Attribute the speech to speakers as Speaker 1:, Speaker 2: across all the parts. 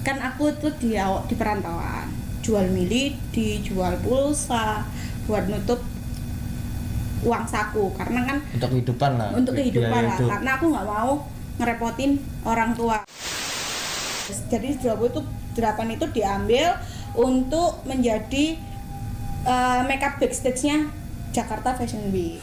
Speaker 1: kan aku tuh di perantauan, jual mili, dijual pulsa buat nutup uang saku karena kan
Speaker 2: untuk kehidupan lah.
Speaker 1: Untuk kehidupan lah, karena aku nggak mau ngerepotin orang tua. Jadi 28 itu diambil untuk menjadi makeup backstage-nya Jakarta Fashion Week.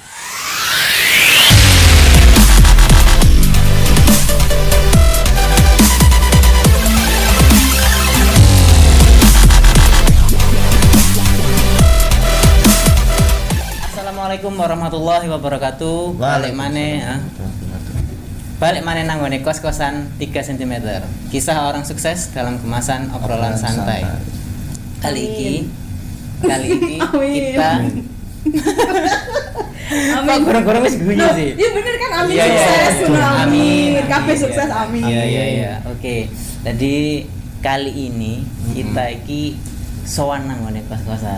Speaker 3: Assalamualaikum warahmatullahi wabarakatuh. Balik maneh nang ngone kos-kosan 3 cm. Kisah orang sukses dalam kemasan obrolan santai. Kali ini kita
Speaker 1: Amin.
Speaker 3: Gorong-gorong wis guyu sih.
Speaker 1: Iya bener kan, amin
Speaker 3: Iya,
Speaker 1: sukses.
Speaker 3: amin.
Speaker 1: Kabeh sukses, amin.
Speaker 3: Iya. Oke. Jadi kali ini kita iki sowan nang ngone kos-kosan.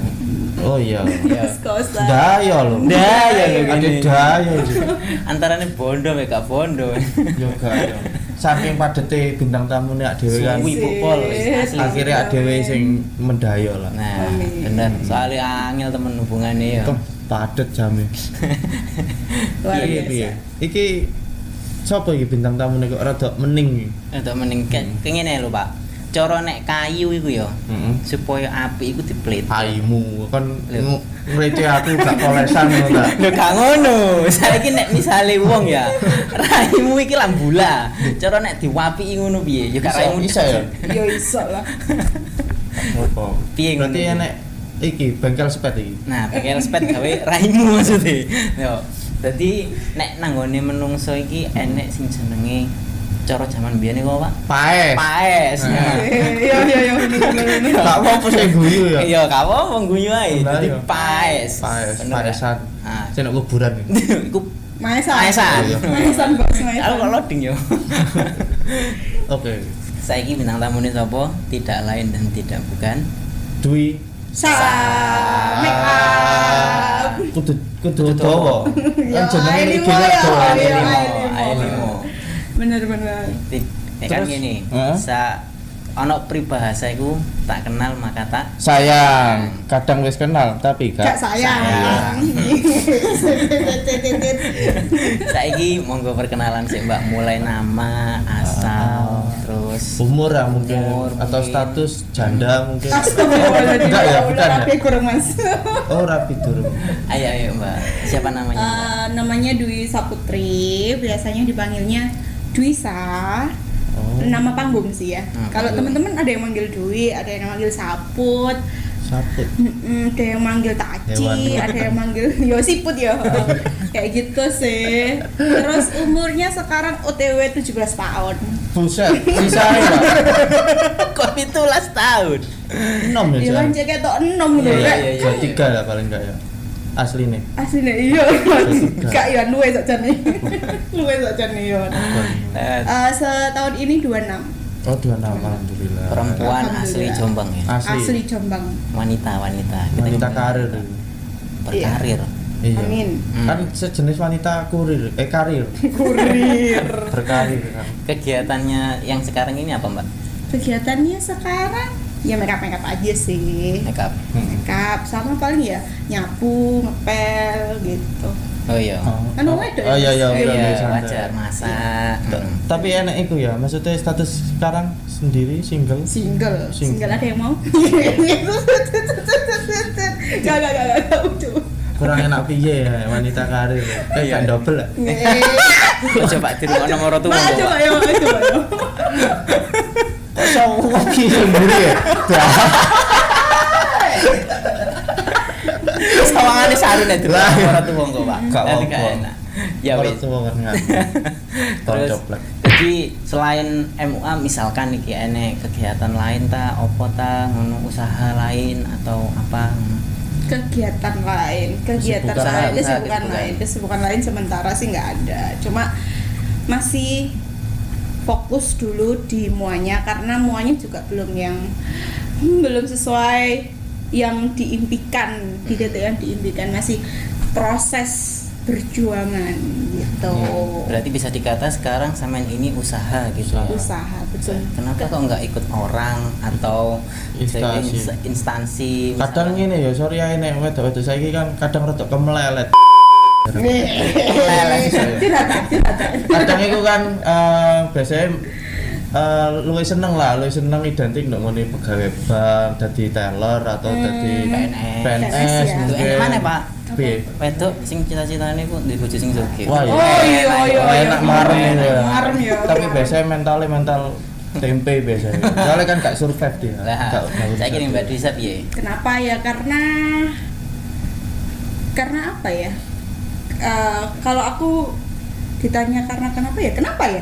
Speaker 2: Oh iya.
Speaker 1: Kos-kosan.
Speaker 2: Daya lho. Ada daya sih.
Speaker 3: Antarane bondo mek gak bondo.
Speaker 2: Yo gak yo. Saking padete bintang tamune ak dhewe kan.
Speaker 3: Suwi pupol asli.
Speaker 2: Akhire ak dhewe sing mendayo lah.
Speaker 3: Nah, bener. Soalnya angel temen hubungane ya.
Speaker 2: Padet jame.
Speaker 1: Luar
Speaker 2: Piye
Speaker 1: biasa.
Speaker 2: piye? Iki sapa iki bintang tamune kok rada mening?
Speaker 3: Untuk meningkat kengene lho, Pak. Cara nek kayu iku ya, supaya api iku diplit.
Speaker 2: Aimu kan ngrete aku gak kolesan ngono ta.
Speaker 3: Lho gak ngono. Saiki nek misale wong ya, raimu iki lambula. Cara nek diwapiki ngono piye? Ya gak raimu
Speaker 2: Bisa ya?
Speaker 1: Ya iso lah.
Speaker 2: Apa?
Speaker 3: Piye ngono?
Speaker 2: Berarti enek iki bengkel sepet iki.
Speaker 3: Nah, bengkel sepet gawe raimu maksudnya. Yo. Dadi nek nanggone menungso iki enek sing jenenge cara jaman biyen iku, Pak. Paes.
Speaker 1: Iya bener.
Speaker 2: Gak apa-apa sing guyu ya.
Speaker 3: Iya, gak apa-apa guyu ae.
Speaker 2: Bener,
Speaker 3: Dadi
Speaker 2: iya.
Speaker 3: paes.
Speaker 2: Paesan.
Speaker 3: Nah,
Speaker 2: Sing nang kuburan iki.
Speaker 3: iku
Speaker 1: Maesan.
Speaker 3: Maesan.
Speaker 1: Bos
Speaker 3: aku
Speaker 1: maesan.
Speaker 3: kok loading yo.
Speaker 2: Oke.
Speaker 3: Saiki bintang tamune sapa? Tidak lain dan tidak bukan
Speaker 2: Dwi
Speaker 1: Make up.
Speaker 2: kudu dawa.
Speaker 1: Ya,
Speaker 2: Kan jenenge iki
Speaker 1: Ailimo ya,
Speaker 2: dawa.
Speaker 3: Ailimo.
Speaker 1: Bener.
Speaker 3: Nek kan
Speaker 2: Terus,
Speaker 3: ngene,
Speaker 2: heeh.
Speaker 3: ana pribahasa iku tak kenal maka tak
Speaker 2: Sayang, kadang wis kenal tapi
Speaker 1: Gak
Speaker 2: gak
Speaker 1: sayang.
Speaker 3: saiki monggo perkenalan sih Mbak, mulai nama, asal, terus
Speaker 2: umur ya mungkin
Speaker 3: Umur
Speaker 2: atau
Speaker 3: mungkin.
Speaker 2: status janda mungkin.
Speaker 1: Astagfirullahaladzim.
Speaker 2: Enggak ya,
Speaker 1: Udah
Speaker 2: bukan ya?
Speaker 1: rapi kurang mas.
Speaker 2: Oh, rapi durung.
Speaker 3: ayo Mbak. Siapa namanya? Mbak?
Speaker 1: Namanya Dwi Saputri, biasanya dipanggilnya Dwisa.
Speaker 2: Oh,
Speaker 1: Nama panggung sih ya. Kalau
Speaker 3: panggung.
Speaker 1: teman-teman ada yang manggil Dwi, ada yang manggil Saput,
Speaker 2: saput.
Speaker 1: ada yang manggil Taci,
Speaker 2: Hewan.
Speaker 1: ada yang manggil yo Siput ya. Kayak gitu sih. Terus umurnya sekarang OTW 17 tahun.
Speaker 2: Buset, sisae Pak.
Speaker 3: Kok 17 tahun?
Speaker 2: 6 ya.
Speaker 1: Dia
Speaker 2: Jan?
Speaker 1: kan cek ketok 6 lho,
Speaker 3: Iya,
Speaker 1: Rek.
Speaker 3: iya.
Speaker 2: Jadi 3 lah paling enggak ya. Asli nih.
Speaker 1: Asline iya. Kak ya luwe sakjane. Luwe sakjane yo. Setahun ini 26.
Speaker 2: Oh, 26 alhamdulillah.
Speaker 3: Perempuan asli
Speaker 1: Alhamdulillah.
Speaker 3: Jombang ya.
Speaker 1: Asli Jombang.
Speaker 3: Wanita. Kita
Speaker 2: Wanita
Speaker 3: ngomongin
Speaker 2: karir.
Speaker 3: berkarir.
Speaker 2: Iya.
Speaker 1: Amin.
Speaker 2: Kan sejenis wanita karir.
Speaker 1: Kurir.
Speaker 2: Berkarir kan.
Speaker 3: Kegiatannya yang sekarang ini apa, Mbak?
Speaker 1: Kegiatannya sekarang ya make up aja sih.
Speaker 3: Makeup.
Speaker 1: Make up sama paling ya nyapu, ngepel gitu.
Speaker 3: Oh iya.
Speaker 1: Kan wedok ya?
Speaker 2: Oh iya
Speaker 3: Oh
Speaker 2: iya
Speaker 3: iya,
Speaker 2: santai.
Speaker 3: wajar masak.
Speaker 2: Tapi enak itu ya, maksudnya status sekarang sendiri single.
Speaker 1: Single ada yang mau? Gak udah.
Speaker 2: Kurang enak piye ya wanita karir. Kayak
Speaker 3: Iya.
Speaker 2: gak double lah.
Speaker 3: Coba di rumah nomor tuh.
Speaker 1: Coba yo.
Speaker 2: Kok sama sendiri ya?
Speaker 3: Sawangane sarune di
Speaker 2: Lah.
Speaker 3: nomor tuh wong kok, Pak.
Speaker 2: Gak
Speaker 3: Jadi
Speaker 2: apa-apa.
Speaker 3: gak enak. Ya
Speaker 2: Kalau
Speaker 3: wis.
Speaker 2: tuh kan enggak.
Speaker 3: Terus
Speaker 2: Coplek.
Speaker 3: jadi selain MUA misalkan iki enek kegiatan lain ta, opo ta, ngono usaha lain atau apa ngono.
Speaker 1: Kegiatan lain kesibukan lain sementara sih nggak ada, cuma masih fokus dulu di muanya karena muanya juga belum sesuai yang diimpikan, di titik yang diimpikan, masih proses berjuangan gitu.
Speaker 3: Berarti bisa dikata sekarang sampean ini usaha gitu ya.
Speaker 1: Usaha, betul.
Speaker 3: Kenapa kok nggak ikut orang atau instansi
Speaker 2: Kadang
Speaker 3: misalnya?
Speaker 2: ini ya, sorry ya ini wedok-wedok saiki kan kadang rada kemelelet.
Speaker 1: Tidak.
Speaker 2: Kadang itu kan biasanya luwih seneng identik ndok ngene pegawai bank, dadi teller atau dadi
Speaker 3: PNS
Speaker 1: ya.
Speaker 3: Itu
Speaker 2: mungkin.
Speaker 3: enak mana Pak?
Speaker 2: Piye?
Speaker 3: Wedok sing cita-citane ku ndek bojo sing sugih.
Speaker 2: Wah,
Speaker 1: Oh iya.
Speaker 2: enak marem ya.
Speaker 1: Marem ya.
Speaker 2: Tapi biasanya mental tempe biasanya. Soalnya kan gak survive dia.
Speaker 3: Lah, saya kira Mbak Disa piye?
Speaker 1: Kenapa ya? Karena apa ya? Kalau aku ditanya karena kenapa ya? Kenapa ya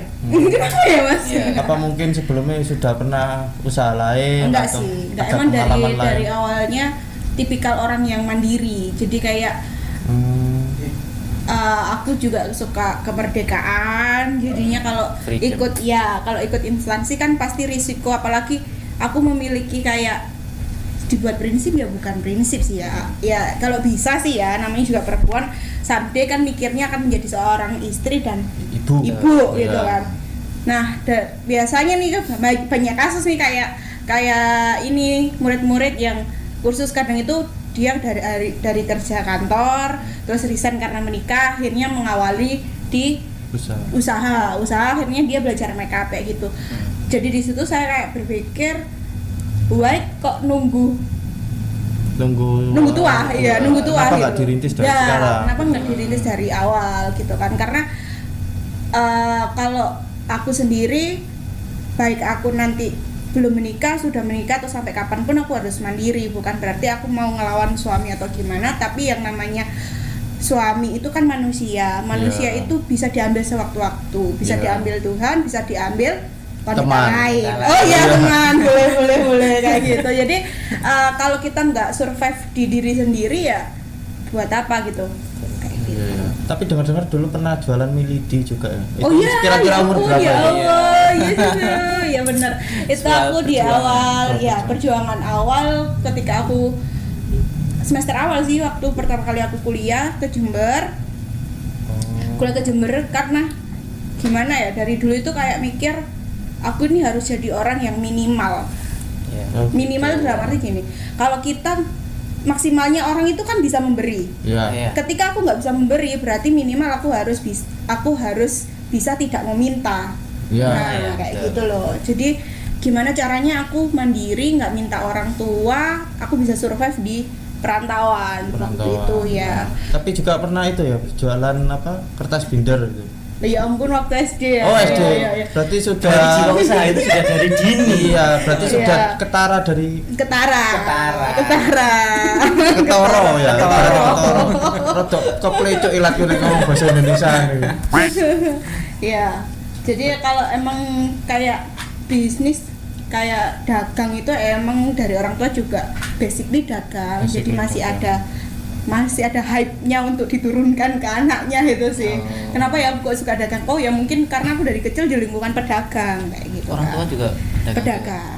Speaker 1: Mas?
Speaker 3: Iya.
Speaker 2: Apa mungkin sebelumnya sudah pernah usaha lain
Speaker 1: Enggak
Speaker 2: atau
Speaker 1: sih, enggak.
Speaker 2: ada
Speaker 1: Emang
Speaker 2: pengalaman
Speaker 1: dari
Speaker 2: lain?
Speaker 1: awalnya tipikal orang yang mandiri. Jadi kayak aku juga suka kemerdekaan. Jadinya kalau
Speaker 3: Freedom.
Speaker 1: ikut instansi kan pasti risiko, apalagi aku memiliki kayak dibuat prinsip ya bukan prinsip sih ya. Ya kalau bisa sih ya, namanya juga perempuan, someday kan mikirnya akan menjadi seorang istri dan
Speaker 2: Ibu
Speaker 1: gitu
Speaker 2: Ya.
Speaker 1: kan. Nah, biasanya nih banyak kasus nih kayak ini murid-murid yang kursus kadang itu dia dari kerja kantor terus resign karena menikah, akhirnya mengawali di usaha akhirnya dia belajar makeup kayak gitu. Jadi di situ saya kayak berpikir, why kok nunggu tua
Speaker 2: Kenapa nggak
Speaker 1: gitu.
Speaker 2: dirintis dari
Speaker 1: Ya,
Speaker 2: sekarang?
Speaker 1: kenapa nggak dirintis dari awal gitu kan? Karena kalau aku sendiri, baik aku nanti belum menikah, sudah menikah atau sampai kapanpun aku harus mandiri. Bukan berarti aku mau ngelawan suami atau gimana, tapi yang namanya suami itu kan manusia
Speaker 2: Yeah.
Speaker 1: itu bisa diambil sewaktu-waktu, bisa
Speaker 2: Yeah.
Speaker 1: diambil Tuhan, bisa diambil wanita
Speaker 2: Teman.
Speaker 1: lain.
Speaker 3: Teman.
Speaker 1: Oh iya
Speaker 2: Yeah.
Speaker 1: teman, boleh kayak gitu. Jadi kalau kita nggak survive di diri sendiri ya buat apa gitu. Kayak gitu.
Speaker 2: Iya. Tapi dengar-dengar dulu pernah jualan milidi juga ya.
Speaker 1: Oh
Speaker 2: Itu
Speaker 1: iya,
Speaker 2: kira-kira
Speaker 1: ya
Speaker 2: umur
Speaker 1: ampun,
Speaker 2: berapa
Speaker 1: ya
Speaker 2: ya?
Speaker 1: Allah, iya juga, ya benar. Itu
Speaker 3: Soal
Speaker 1: aku di
Speaker 3: perjuangan.
Speaker 1: awal,
Speaker 2: Soal
Speaker 1: ya perjuangan awal ketika aku semester awal sih, waktu pertama kali aku kuliah ke Jember. Kuliah ke Jember karena gimana ya, dari dulu itu kayak mikir aku ini harus jadi orang yang minimal.
Speaker 3: Iya.
Speaker 2: Oh,
Speaker 1: Minimal
Speaker 2: gitu.
Speaker 1: dalam arti gini, kalau kita maksimalnya orang itu kan bisa memberi.
Speaker 2: Iya.
Speaker 3: Iya.
Speaker 1: Ketika aku nggak bisa memberi, berarti minimal aku harus bisa tidak meminta.
Speaker 2: Iya.
Speaker 1: Nah,
Speaker 3: Iya,
Speaker 1: kayak
Speaker 3: betul.
Speaker 1: gitu loh. Jadi gimana caranya aku mandiri, nggak minta orang tua, aku bisa survive di perantauan waktu itu ya.
Speaker 2: Tapi juga pernah itu ya, jualan apa? Kertas binder itu.
Speaker 1: Ya ampun, waktu SD ya.
Speaker 2: Oh, SD.
Speaker 1: Iya.
Speaker 2: Berarti
Speaker 3: Dari
Speaker 2: sudah
Speaker 3: jiwa usaha itu sudah dari dini.
Speaker 2: Iya, berarti sudah
Speaker 1: Iya.
Speaker 2: ketara dari
Speaker 1: Ketara.
Speaker 2: ketoro ya.
Speaker 1: Ketoro.
Speaker 2: Rodok keplecuk ilat nek ngomong bahasa Indonesia nih.
Speaker 1: Ya. Jadi kalau emang kayak bisnis kayak dagang itu emang dari orang tua juga basically dagang, jadi masih ada hype-nya untuk diturunkan ke anaknya itu sih.
Speaker 3: Oh.
Speaker 1: Kenapa ya aku kok suka dagang? Oh ya mungkin karena aku dari kecil di lingkungan pedagang kayak gitu.
Speaker 3: Orang tua
Speaker 1: kan.
Speaker 3: juga
Speaker 1: Pedagang.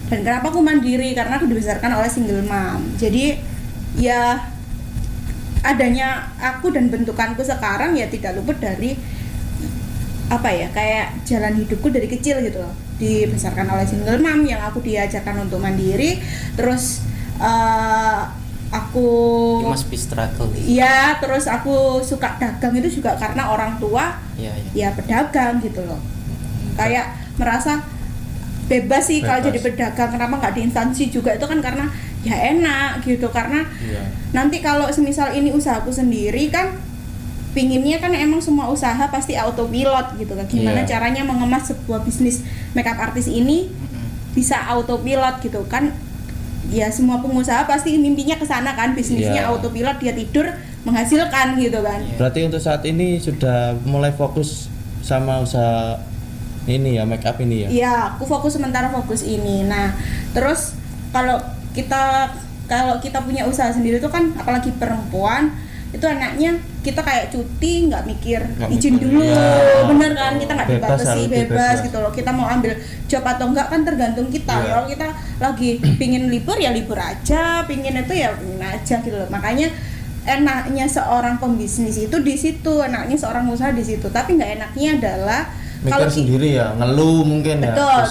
Speaker 1: Dan kenapa aku mandiri? Karena aku dibesarkan oleh single mom. Jadi ya adanya aku dan bentukanku sekarang ya tidak luput dari apa ya, kayak jalan hidupku dari kecil gitu loh. Dibesarkan oleh single mom yang aku diajarkan untuk mandiri, terus aku
Speaker 3: You must be struggle.
Speaker 1: iya, terus aku suka dagang itu juga karena orang tua
Speaker 3: Iya, iya.
Speaker 1: ya pedagang gitu loh. Kayak merasa bebas sih kalau
Speaker 2: Bebas.
Speaker 1: jadi pedagang, kenapa nggak di instansi juga, itu kan karena ya enak gitu. Karena
Speaker 2: Iya.
Speaker 1: nanti kalau semisal ini usahaku sendiri kan pinginnya kan emang semua usaha pasti autopilot gitu kan. Gimana
Speaker 2: Iya.
Speaker 1: caranya mengemas sebuah bisnis makeup artist ini bisa autopilot gitu kan. Ya semua pengusaha pasti mimpinya ke sana kan, bisnisnya
Speaker 2: Iya.
Speaker 1: autopilot, dia tidur menghasilkan gitu kan.
Speaker 3: Iya.
Speaker 2: Berarti untuk saat ini sudah mulai fokus sama usaha ini ya, make up ini ya.
Speaker 1: Iya, aku sementara fokus ini. Nah, terus kalau kita punya usaha sendiri tuh kan, apalagi perempuan, itu anaknya kita kayak cuti nggak mikir
Speaker 2: Nggak
Speaker 1: izin
Speaker 2: mikir,
Speaker 1: dulu,
Speaker 2: ya.
Speaker 1: bener kan, kita nggak
Speaker 2: Bebas,
Speaker 1: dibatasi,
Speaker 2: harus
Speaker 1: bebas
Speaker 2: bebas.
Speaker 1: gitu loh. Kita mau ambil job atau enggak kan tergantung kita.
Speaker 2: Iya.
Speaker 1: Kalau kita lagi pingin libur ya libur aja, pingin itu ya pingin aja gitu loh. Makanya enaknya seorang pembisnis itu di situ, enaknya seorang usaha di situ. Tapi nggak enaknya adalah
Speaker 2: mikir sendiri ya, ngeluh mungkin ya.
Speaker 1: Betul.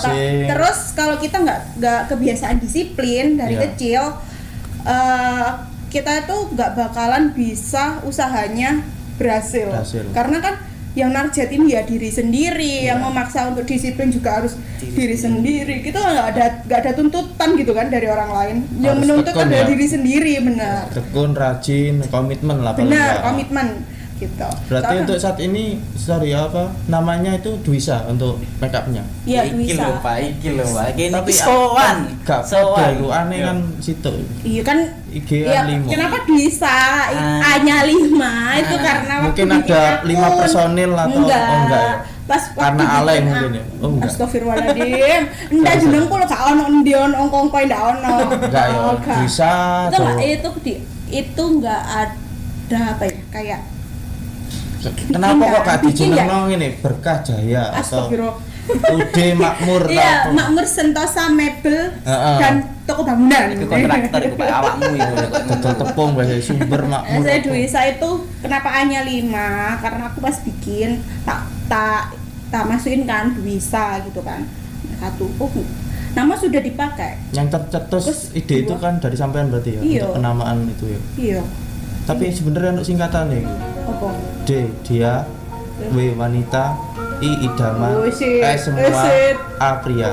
Speaker 1: Terus kalau kita nggak kebiasaan disiplin dari kecil, kita tuh nggak bakalan bisa usahanya berhasil. Karena kan yang nargetin ya diri sendiri, yang memaksa untuk disiplin juga harus diri sendiri. Kita nggak ada tuntutan gitu kan dari orang lain. Yang menuntut kan dari diri sendiri, benar.
Speaker 2: Tekun, rajin, komitmen lah.
Speaker 1: Benar, komitmen gitu.
Speaker 2: Berarti untuk saat ini, namanya itu Dwisa untuk makeupnya.
Speaker 1: Iya, Dwisa.
Speaker 3: Iki lho, Pak. Ini
Speaker 2: tapi
Speaker 3: sowan.
Speaker 2: Gak sowan. Lu aneh kan situ.
Speaker 1: Iya kan.
Speaker 2: IG
Speaker 1: ya,
Speaker 2: 5.
Speaker 1: Kenapa Dwisa? A-nya 5 itu karena
Speaker 2: mungkin ada 5 personil atau enggak ya?
Speaker 1: Pas
Speaker 2: karena alay mungkin ya. Oh enggak.
Speaker 1: Astagfirullahaladzim. Ndak jenengku lho gak ono endi ono ongkong ndak ono.
Speaker 2: Enggak ya. Bisa.
Speaker 1: Itu enggak ada apa ya? Kayak
Speaker 2: kenapa kok gak dijenengno ngene Berkah Jaya atau Ude Makmur?
Speaker 1: Iya, Makmur Sentosa Mebel dan toko bangunan.
Speaker 3: Itu kontraktor itu Pak awakmu itu.
Speaker 2: Betul tepung bahasa Sumber Makmur.
Speaker 1: Saya Dwisa itu kenapa A-nya 5? Karena aku pas bikin tak masukin kan Dwisa gitu kan. Satu. Nama sudah dipakai.
Speaker 2: Yang tercetus ide itu kan dari sampean berarti ya?
Speaker 1: Iya.
Speaker 2: Untuk penamaan itu ya?
Speaker 1: Iya.
Speaker 2: Tapi sebenarnya untuk singkatan nih.
Speaker 1: Apa?
Speaker 2: D dia, W wanita, I idaman, S semua, A pria.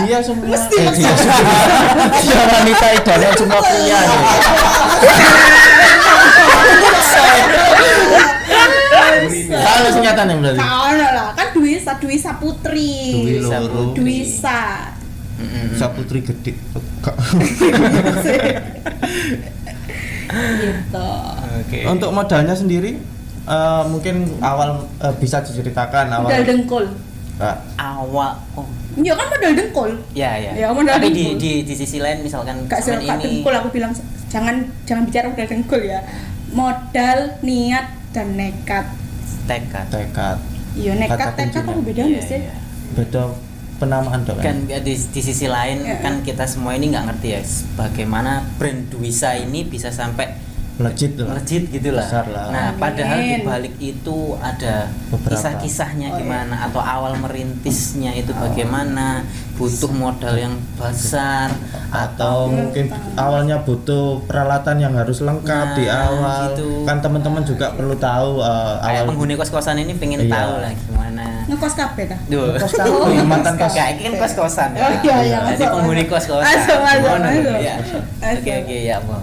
Speaker 2: Dia semua dia wanita idaman semua pria. Kalau singkatan yang berarti.
Speaker 1: Kalau lah kan Dwisa Putri. Dwisa.
Speaker 2: Saputri gede.
Speaker 1: Gitu.
Speaker 3: Okay.
Speaker 2: Untuk modalnya sendiri mungkin awal bisa diceritakan awal.
Speaker 1: Modal dengkul.
Speaker 3: Awal.
Speaker 1: Iya kan modal dengkul.
Speaker 3: Ya.
Speaker 1: Ya, modal
Speaker 3: tapi
Speaker 1: dengkul.
Speaker 3: di sisi lain misalkan
Speaker 1: Kak dengkul aku bilang jangan bicara modal dengkul ya. Modal, niat dan nekat.
Speaker 3: Tekad.
Speaker 1: Iya, nekat apa beda nggak sih?
Speaker 2: Beda penamaan dong
Speaker 3: kan di sisi lain kan kita semua ini nggak ngerti ya bagaimana brand Dwisa ini bisa sampai
Speaker 2: legit
Speaker 3: gitu lah. Nah,
Speaker 1: Amin.
Speaker 3: padahal di balik itu ada kisah-kisahnya gimana atau awal merintisnya itu bagaimana, butuh modal yang besar
Speaker 2: atau mungkin awalnya butuh peralatan yang harus lengkap di awal.
Speaker 3: Gitu.
Speaker 2: Kan teman-teman juga perlu tahu
Speaker 3: kayak
Speaker 2: awal
Speaker 3: penghuni kos-kosan ini pengen tahu lah gimana.
Speaker 1: Ngekos kabeh ta?
Speaker 2: Kos kafe mantan kos.
Speaker 3: Kayak ini kan kos-kosan.
Speaker 1: Oh iya.
Speaker 3: Jadi penghuni kos-kosan. Oke ya, Bu.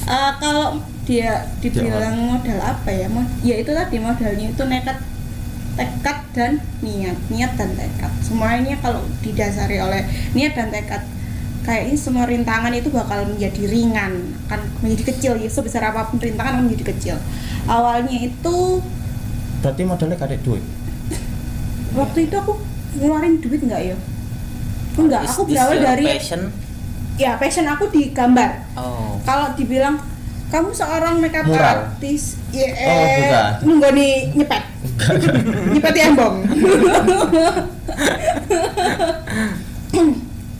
Speaker 1: Kalau dia dibilang modal apa ya? Ya itu tadi modalnya itu tekad dan niat dan tekad. Semuanya kalau didasari oleh niat dan tekad, kayaknya semua rintangan itu bakal menjadi ringan, kan menjadi kecil ya. Sebesar apapun rintangan akan menjadi kecil. Awalnya itu
Speaker 2: berarti modalnya kadek duit.
Speaker 1: Waktu itu aku ngeluarin duit enggak ya? Enggak, aku berawal dari
Speaker 3: passion.
Speaker 1: Ya, passion aku di gambar.
Speaker 3: Oh.
Speaker 1: Kalau dibilang kamu seorang makeup artist,
Speaker 2: bukan.
Speaker 1: nunggu nih nyepet. Nyepet embong.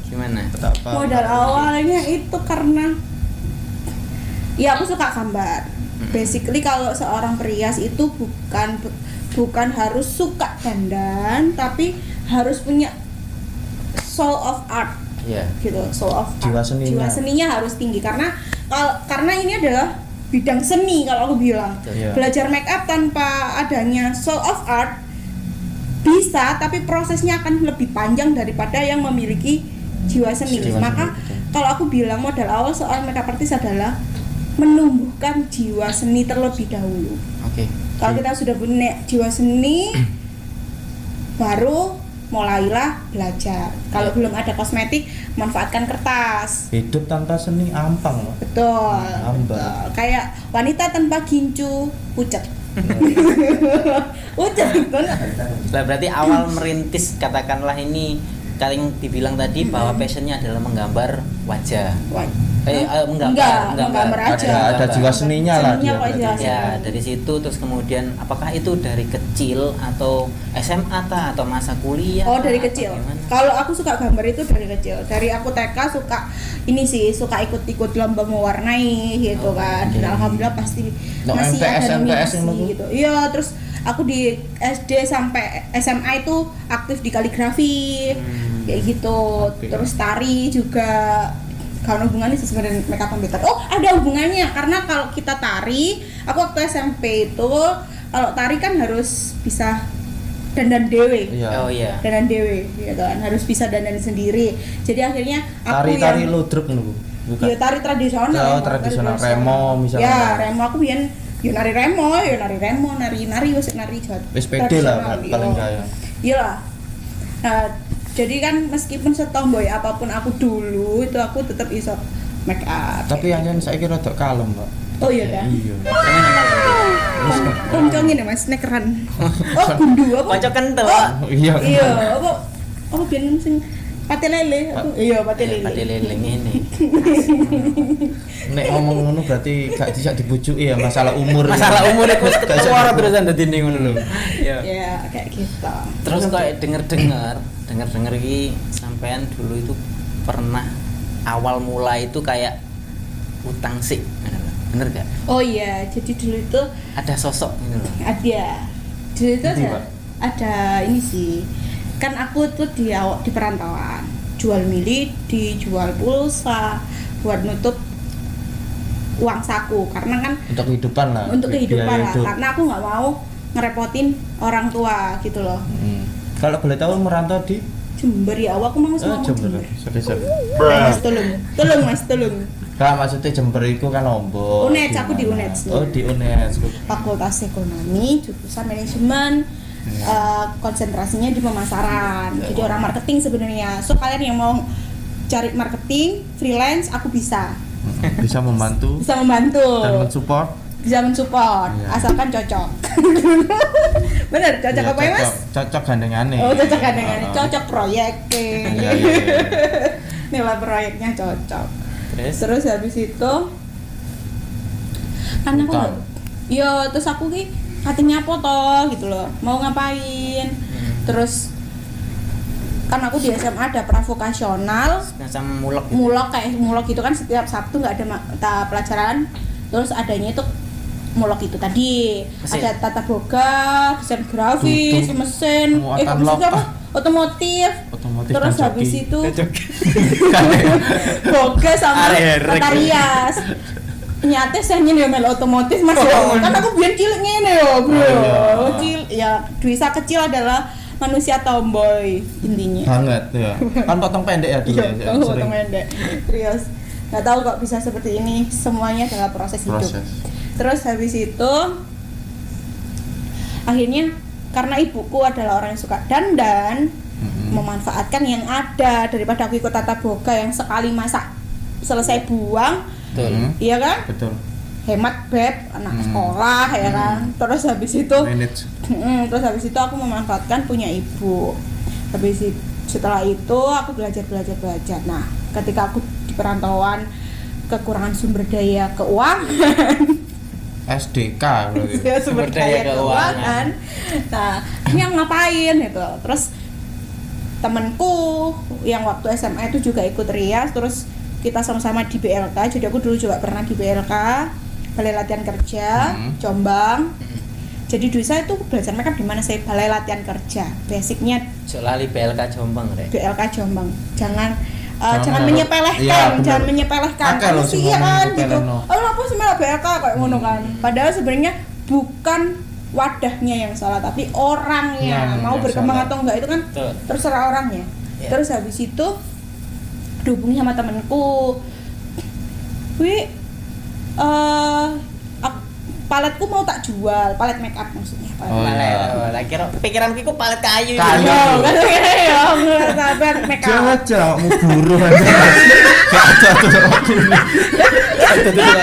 Speaker 3: Gimana?
Speaker 1: Modal awalnya itu karena ya aku suka gambar. Basically kalau seorang perias itu bukan harus suka dandan, tapi harus punya soul of art.
Speaker 3: Iya.
Speaker 1: Gitu, soul of
Speaker 2: Jiwa
Speaker 1: art.
Speaker 2: seninya.
Speaker 1: Jiwa seninya harus tinggi karena ini adalah bidang seni kalau aku bilang.
Speaker 2: Yeah.
Speaker 1: Belajar make up tanpa adanya soul of art bisa, tapi prosesnya akan lebih panjang daripada yang memiliki jiwa seni. Maka kalau aku bilang modal awal seorang makeup artist adalah menumbuhkan jiwa seni terlebih dahulu.
Speaker 3: Oke.
Speaker 1: Kalau kita sudah punya jiwa seni, baru mulailah belajar. Kalau belum ada kosmetik, manfaatkan kertas.
Speaker 2: Hidup tanpa seni ampang loh.
Speaker 1: Betul.
Speaker 2: Betul.
Speaker 1: Kayak wanita tanpa gincu, pucat. Pucat betul.
Speaker 3: Nah, berarti awal merintis katakanlah ini kalian dibilang tadi bahwa passionnya adalah menggambar wajah.
Speaker 1: menggambar aja.
Speaker 2: Ada jiwa seninya lah
Speaker 1: Seninya
Speaker 2: dia
Speaker 1: kok
Speaker 2: berarti.
Speaker 1: jiwa
Speaker 3: Ya, dari situ terus kemudian apakah itu dari kecil atau SMA atau masa kuliah?
Speaker 1: Oh, dari
Speaker 3: atau
Speaker 1: kecil.
Speaker 3: gimana?
Speaker 1: Kalau aku suka gambar itu dari kecil. Dari aku TK suka ini sih, suka ikut-ikut lomba mewarnai gitu kan. Dan alhamdulillah pasti
Speaker 2: No,
Speaker 1: masih
Speaker 2: MTS
Speaker 1: ada
Speaker 2: yang
Speaker 1: nominasi
Speaker 2: lu?
Speaker 1: gitu. Iya, terus aku di SD sampai SMA itu aktif di kaligrafi. Kayak gitu.
Speaker 2: Apik.
Speaker 1: Terus tari juga. Kalau hubungannya sih sebenarnya makeup computer. Oh, ada hubungannya karena kalau kita tari, aku waktu SMP itu kalau tari kan harus bisa dandan dewe.
Speaker 2: Iya.
Speaker 3: Oh iya.
Speaker 1: Dandan dewe gitu kan, harus bisa dandan sendiri. Jadi akhirnya aku
Speaker 2: Tari-tari
Speaker 1: yang
Speaker 2: ludruk nih, bukan?
Speaker 1: ya tari tradisional.
Speaker 2: Oh, tradisional. Remo misalnya.
Speaker 1: Ya, remo aku biyen yo nari remo, nari wis nari Jawa.
Speaker 2: Wis pede lah
Speaker 1: tradisional,
Speaker 2: paling
Speaker 1: iya.
Speaker 2: kaya.
Speaker 1: Iya lah. Nah, jadi kan meskipun setomboy apapun aku dulu, itu aku tetap iso make up.
Speaker 2: Tapi anjen saiki rada kalem, Mbak.
Speaker 1: Oh iya dah.
Speaker 2: Iya.
Speaker 1: Koncong ini Mas, snekeran. Oh, gundu apa?
Speaker 3: Kocok kental.
Speaker 1: Oh,
Speaker 2: Iya.
Speaker 1: iya, apa biyen sing pate lele. Iya, pate lele.
Speaker 3: Pati leleng ini.
Speaker 2: Nek ngomong ngono berarti gak bisa dibujuki ya masalah umur.
Speaker 3: Masalah umur itu
Speaker 2: Gak bisa
Speaker 3: keluar
Speaker 2: dibujuk.
Speaker 3: terusan dadi ning ngono lho. Iya.
Speaker 1: Ya, kayak gitu.
Speaker 3: Terus kayak denger iki sampean dulu itu pernah awal mulai itu kayak utang sih. Bener gak?
Speaker 1: Oh iya, jadi dulu itu
Speaker 3: Ada sosok gitu loh.
Speaker 1: ada dulu itu
Speaker 2: Ini,
Speaker 1: ada,
Speaker 2: Pak.
Speaker 1: ada ini sih. Kan aku tuh di perantauan, jual mili, dijual pulsa buat nutup uang saku karena kan
Speaker 2: Untuk kehidupan lah.
Speaker 1: untuk kehidupan
Speaker 2: biaya
Speaker 1: lah,
Speaker 2: hidup.
Speaker 1: karena aku nggak mau ngerepotin orang tua gitu loh.
Speaker 2: Kalau boleh tahu merantau di
Speaker 1: Jember ya, aku mau sama
Speaker 2: Jember.
Speaker 1: Jember.
Speaker 2: Sorry.
Speaker 1: Mas tolong Mas tolong.
Speaker 2: Kak maksudnya Jember itu kan Lombok.
Speaker 1: UNED, aku di
Speaker 2: Gimana?
Speaker 1: UNED.
Speaker 2: Oh, di UNED.
Speaker 1: Fakultas Ekonomi, jurusan Manajemen, konsentrasinya di pemasaran. Jadi orang marketing sebenarnya. So kalian yang mau cari marketing freelance, aku bisa
Speaker 2: Bisa membantu
Speaker 1: bisa membantu,
Speaker 2: dan mensupport.
Speaker 1: bisa mensupport,
Speaker 2: Iya.
Speaker 1: asalkan cocok. Bener, cocok
Speaker 2: Iya,
Speaker 1: apa ya Mas?
Speaker 2: Cocok gandengane.
Speaker 1: Oh, cocok kan dengan
Speaker 2: Oh.
Speaker 1: cocok proyek.
Speaker 2: Iya.
Speaker 1: Nilai proyeknya cocok.
Speaker 3: Terus
Speaker 1: Terus habis itu kan aku
Speaker 2: Utang.
Speaker 1: iya, terus aku ki katanya apa toh gitu loh, mau ngapain. Terus kan aku di SMA ada pravokasional,
Speaker 3: macam mulek gitu.
Speaker 1: mulok gitu kan, setiap Sabtu nggak ada mata pelajaran. Terus adanya itu mulok itu tadi,
Speaker 3: Mesin.
Speaker 1: ada tata boga, desain grafis,
Speaker 2: Tutup.
Speaker 1: mesin,
Speaker 2: Muatan
Speaker 1: maksudnya apa?
Speaker 2: lokal.
Speaker 1: Otomotif.
Speaker 2: Otomotif
Speaker 1: Terus
Speaker 2: dan
Speaker 1: habis
Speaker 2: joki.
Speaker 1: itu
Speaker 2: Kan ya?
Speaker 1: boga sama
Speaker 3: Arek-arek.
Speaker 1: tata rias. Nyata saya nyel mel otomotif Mas ya. Kan aku biar cilik ngene yo, Bro.
Speaker 2: Oh, iya.
Speaker 1: Cilik ya, Dwisa kecil adalah manusia tomboy intinya.
Speaker 2: Banget ya. Kan potong pendek ya dulu
Speaker 1: Iya,
Speaker 2: ya.
Speaker 1: kamu
Speaker 2: sering.
Speaker 1: potong pendek. Serius. Nggak tahu kok bisa seperti ini. Semuanya adalah proses hidup.
Speaker 2: Proses.
Speaker 1: Terus habis itu akhirnya karena ibuku adalah orang yang suka dandan, memanfaatkan yang ada daripada aku ikut tata boga yang sekali masak selesai buang,
Speaker 3: Betul.
Speaker 1: iya kan?
Speaker 2: Betul.
Speaker 1: Hemat beb, anak sekolah ya kan. Terus habis itu
Speaker 2: Manage.
Speaker 1: terus habis itu aku memanfaatkan punya ibu. Setelah itu aku belajar. Nah, ketika aku di perantauan kekurangan sumber daya keuangan
Speaker 2: SDK berarti.
Speaker 1: ya, sumber daya keuangan. Nah, ini yang ngapain gitu. Terus temanku yang waktu SMA itu juga ikut rias, terus kita sama-sama di BLK. Jadi aku dulu juga pernah di BLK, Balai Latihan Kerja, Jombang. Jadi dulu saya itu belajar makeup di mana saya Balai Latihan Kerja. Basicnya
Speaker 3: Lali BLK Jombang rek.
Speaker 1: BLK Jombang. Jangan
Speaker 2: Jangan
Speaker 1: menyepelekan,
Speaker 2: iya, bener.
Speaker 1: jangan menyepelekan.
Speaker 2: Akeh loh
Speaker 1: Sih
Speaker 2: sing
Speaker 1: iya
Speaker 2: ngomong
Speaker 1: kan gitu.
Speaker 2: nyepeleno.
Speaker 1: Oh, apa sih malah BLK kayak ngono kan. Padahal sebenarnya bukan wadahnya yang salah, tapi orangnya
Speaker 2: Yang
Speaker 1: mau berkembang
Speaker 2: salah.
Speaker 1: atau enggak itu kan
Speaker 3: Betul.
Speaker 1: terserah orangnya.
Speaker 3: Iya.
Speaker 1: Terus habis itu dihubungi sama temenku. Wi paletku mau tak jual, palet make up maksudnya.
Speaker 2: Oh, iya.
Speaker 3: Lah kira pikiranku iku palet kayu.
Speaker 2: Kayu.
Speaker 1: Oh, kan ya, sampai make up.
Speaker 2: Jangan mau buruh aja. Gak ada tuh waktu ini.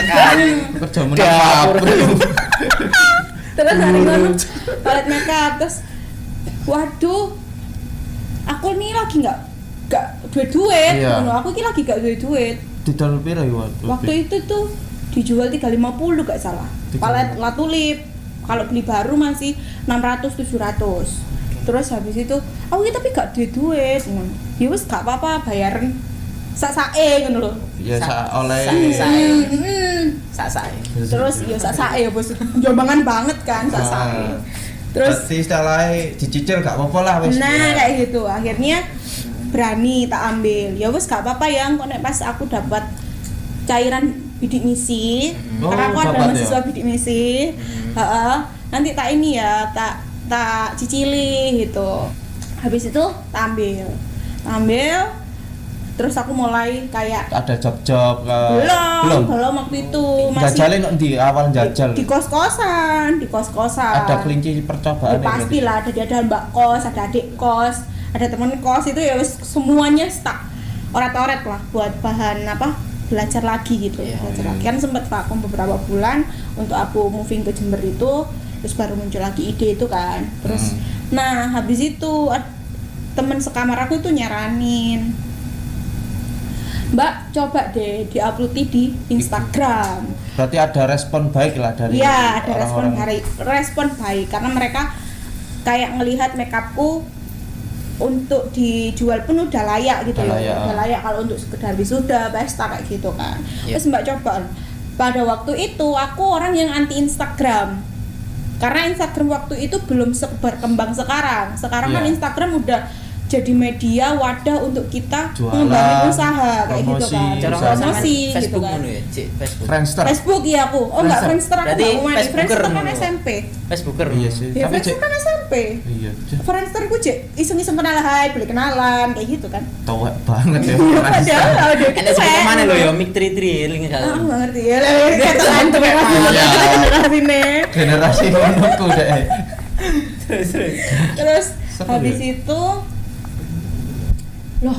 Speaker 3: kayu.
Speaker 2: Kerja menang
Speaker 1: Terus hari ngono palet make up, terus waduh, aku nih lagi nggak duit,
Speaker 2: Iya.
Speaker 1: aku ini lagi nggak duit,
Speaker 2: Didol piro ya
Speaker 1: Waktu itu tuh dijual 350 gak salah. Palet La Tulip. Kalau beli baru masih 600 700. Terus habis itu, aku tapi gak duit. Ya wis gak apa-apa bayaran sak-sae ngono lho.
Speaker 2: Ya oleh
Speaker 3: sak-sae.
Speaker 1: Terus ya sak-sae ya bos. Jombangan banget kan sak-sae. Terus
Speaker 2: berarti istilahnya dicicil gak apa-apa lah wis.
Speaker 1: Nah, kayak gitu. Akhirnya berani tak ambil. Ya wis gak apa-apa ya, kok nek pas aku dapat cairan bidik misi. Karena aku ada mahasiswa bidik misi. Nanti tak ini ya, tak cicili gitu. Habis itu tak ambil. Terus aku mulai kayak
Speaker 2: ada job-job
Speaker 1: belum waktu itu masih
Speaker 2: jajalin di awal jajal
Speaker 1: di kos-kosan
Speaker 2: ada kelinci percobaan
Speaker 1: ya, pastilah ada mbak kos, ada adik kos, ada temen kos, itu ya semuanya stuck oret-oret lah buat bahan belajar lagi gitu. Belajar lagi kan sempat vakum beberapa bulan untuk aku moving ke Jember itu, terus baru muncul lagi ide itu kan. Terus nah habis itu temen sekamar aku itu nyaranin, Mbak coba deh diupload di Instagram.
Speaker 2: Berarti ada respon baik lah dari
Speaker 1: iya, ada respon baik karena mereka kayak ngelihat makeupku untuk dijual pun udah layak gitu loh. Udah layak kalau untuk sekedar wisuda, pesta kayak gitu kan. Terus Mbak coba. Pada waktu itu aku orang yang anti Instagram. Karena Instagram waktu itu belum berkembang sekarang. Sekarang kan Instagram udah jadi media wadah untuk kita mengembangkan usaha kayak gitu kan. Promosi gitu kan. Facebook ya aku. Oh enggak, Friendster aku enggak main. Friendster kan SMP.
Speaker 3: Facebooker.
Speaker 2: Iya sih.
Speaker 1: Ya, Friendster kan SMP.
Speaker 2: Iya.
Speaker 1: Friendster ku iseng-iseng kenalan, beli kenalan kayak gitu kan.
Speaker 2: Towek banget ya.
Speaker 1: Padahal udah
Speaker 3: ada sebut mana lo ya, Mik Tri link
Speaker 1: enggak ngerti ya. Kata tuh
Speaker 2: generasi menurutku deh.
Speaker 1: Terus habis itu loh,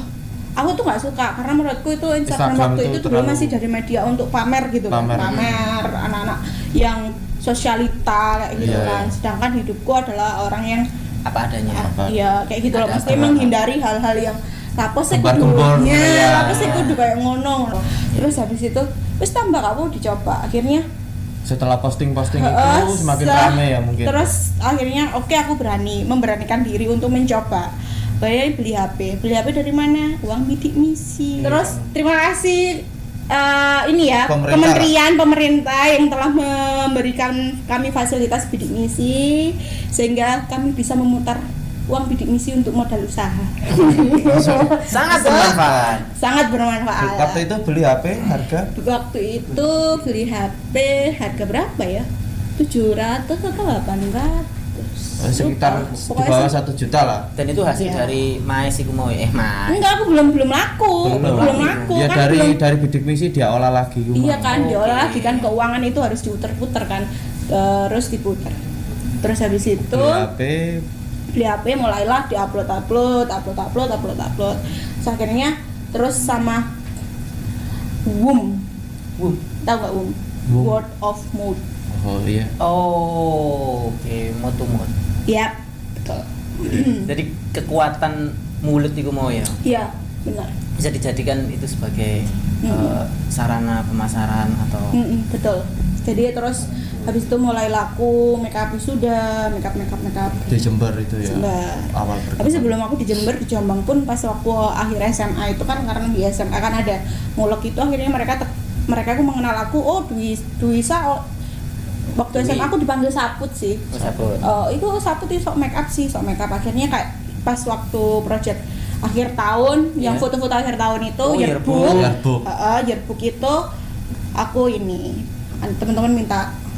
Speaker 1: aku tuh nggak suka karena menurutku itu Instagram waktu itu dulu masih dari media untuk pamer gitu kan, pamer anak-anak yang sosialita kayak gitu kan. Sedangkan hidupku adalah orang yang
Speaker 3: apa adanya.
Speaker 1: Iya, kayak gitu loh. Mesti menghindari hal-hal yang lapor sih kudunya, lapor sih kudu kayak ngono. Terus habis itu, terus tambah kamu dicoba. Akhirnya
Speaker 2: setelah posting-posting itu semakin ramai ya mungkin.
Speaker 1: Terus akhirnya aku memberanikan diri untuk mencoba. Bayar beli HP dari mana? Uang bidik misi. Terus terima kasih ini ya pemerintah yang telah memberikan kami fasilitas bidik misi sehingga kami bisa memutar uang bidik misi untuk modal usaha. Sangat bermanfaat.
Speaker 2: Waktu itu beli HP harga?
Speaker 1: Waktu itu beli HP harga berapa ya? 700 atau 800?
Speaker 2: Sekitar di bawah 1 juta lah.
Speaker 3: Dan itu hasil dari Mas iku mau Mas.
Speaker 1: Enggak, aku belum laku.
Speaker 2: Ya
Speaker 1: kan
Speaker 2: dari bidik misi dia olah lagi.
Speaker 1: Iya kan, diolah lagi kan, keuangan itu harus diputer-puter kan. Terus diputer. Terus habis itu beli HP mulailah diupload. Terus akhirnya terus sama Woom. Tahu enggak Woom? Word of mouth.
Speaker 2: Oh iya.
Speaker 3: Oh, oke, moto-moto.
Speaker 1: Iya, betul.
Speaker 3: Jadi kekuatan mulut itu mau ya?
Speaker 1: Iya, benar.
Speaker 3: Bisa dijadikan itu sebagai sarana pemasaran atau?
Speaker 1: Betul. Jadi terus habis itu mulai laku makeup sudah, makeup.
Speaker 2: Di Jember itu ya. Awal.
Speaker 1: Tapi sebelum aku di Jember, di Jombang pun pas waktu akhir SMA itu kan karena di SMA kan ada mulek itu, akhirnya mereka aku mengenal aku, oh Duisa. Waktu SMA aku dipanggil Saput sih. Itu Saput itu sok make up. Akhirnya kayak pas waktu project akhir tahun, yang foto-foto akhir tahun itu yearbook itu aku ini teman-teman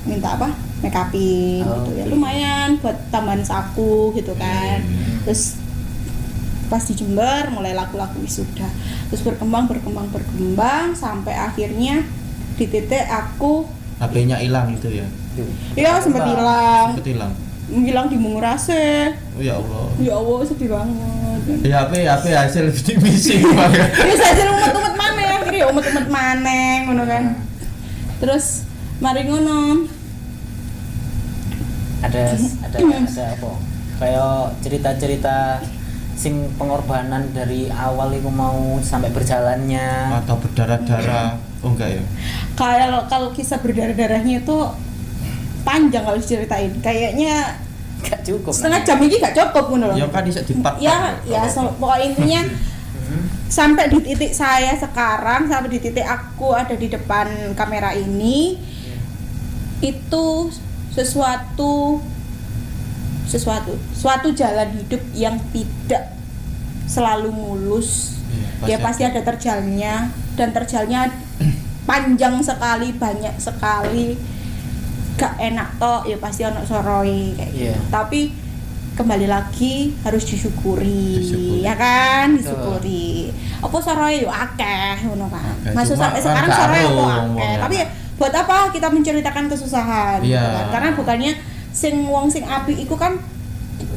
Speaker 1: minta apa? Make upin gitu ya. Lumayan buat tambahan saku gitu kan. Terus pas di Jember mulai laku-laku wisuda. Terus berkembang sampai akhirnya di titik aku
Speaker 2: HP-nya hilang itu ya.
Speaker 1: Iya, sempat hilang. Hilang di Mungurase.
Speaker 2: Oh ya Allah.
Speaker 1: Ya Allah, sedih banget.
Speaker 2: Ya HP hasil bidik misi. Ya
Speaker 1: hasil umet-umet maneh, akhirnya umet-umet maneh ngono kan. Terus mari ngono.
Speaker 3: Ada apa? Kayak cerita-cerita sing pengorbanan dari awal itu mau sampai berjalannya
Speaker 2: atau berdarah-darah. Oh enggak ya?
Speaker 1: Kalau kisah berdarah-darahnya itu panjang kalau diceritain. Kayaknya
Speaker 3: gak cukup.
Speaker 1: Setengah jam ini gak cukup menurut.
Speaker 2: Ya kan bisa dipart.
Speaker 1: Ya, pokoknya intinya sampai di titik saya sekarang, sampai di titik aku ada di depan kamera ini, itu suatu jalan hidup yang tidak selalu mulus. Ya pasti ada terjalnya, dan terjalnya panjang sekali, banyak sekali. Gak enak toh, ya pasti ono soroi kayak gitu. Tapi kembali lagi harus disyukuri. Ya kan, disyukuri. Apa soroi yo akeh ngono kan. Masuk sampai sekarang soroi yo akeh. Tapi buat apa kita menceritakan kesusahan gitu kan? Karena bukannya wong sing apik iku kan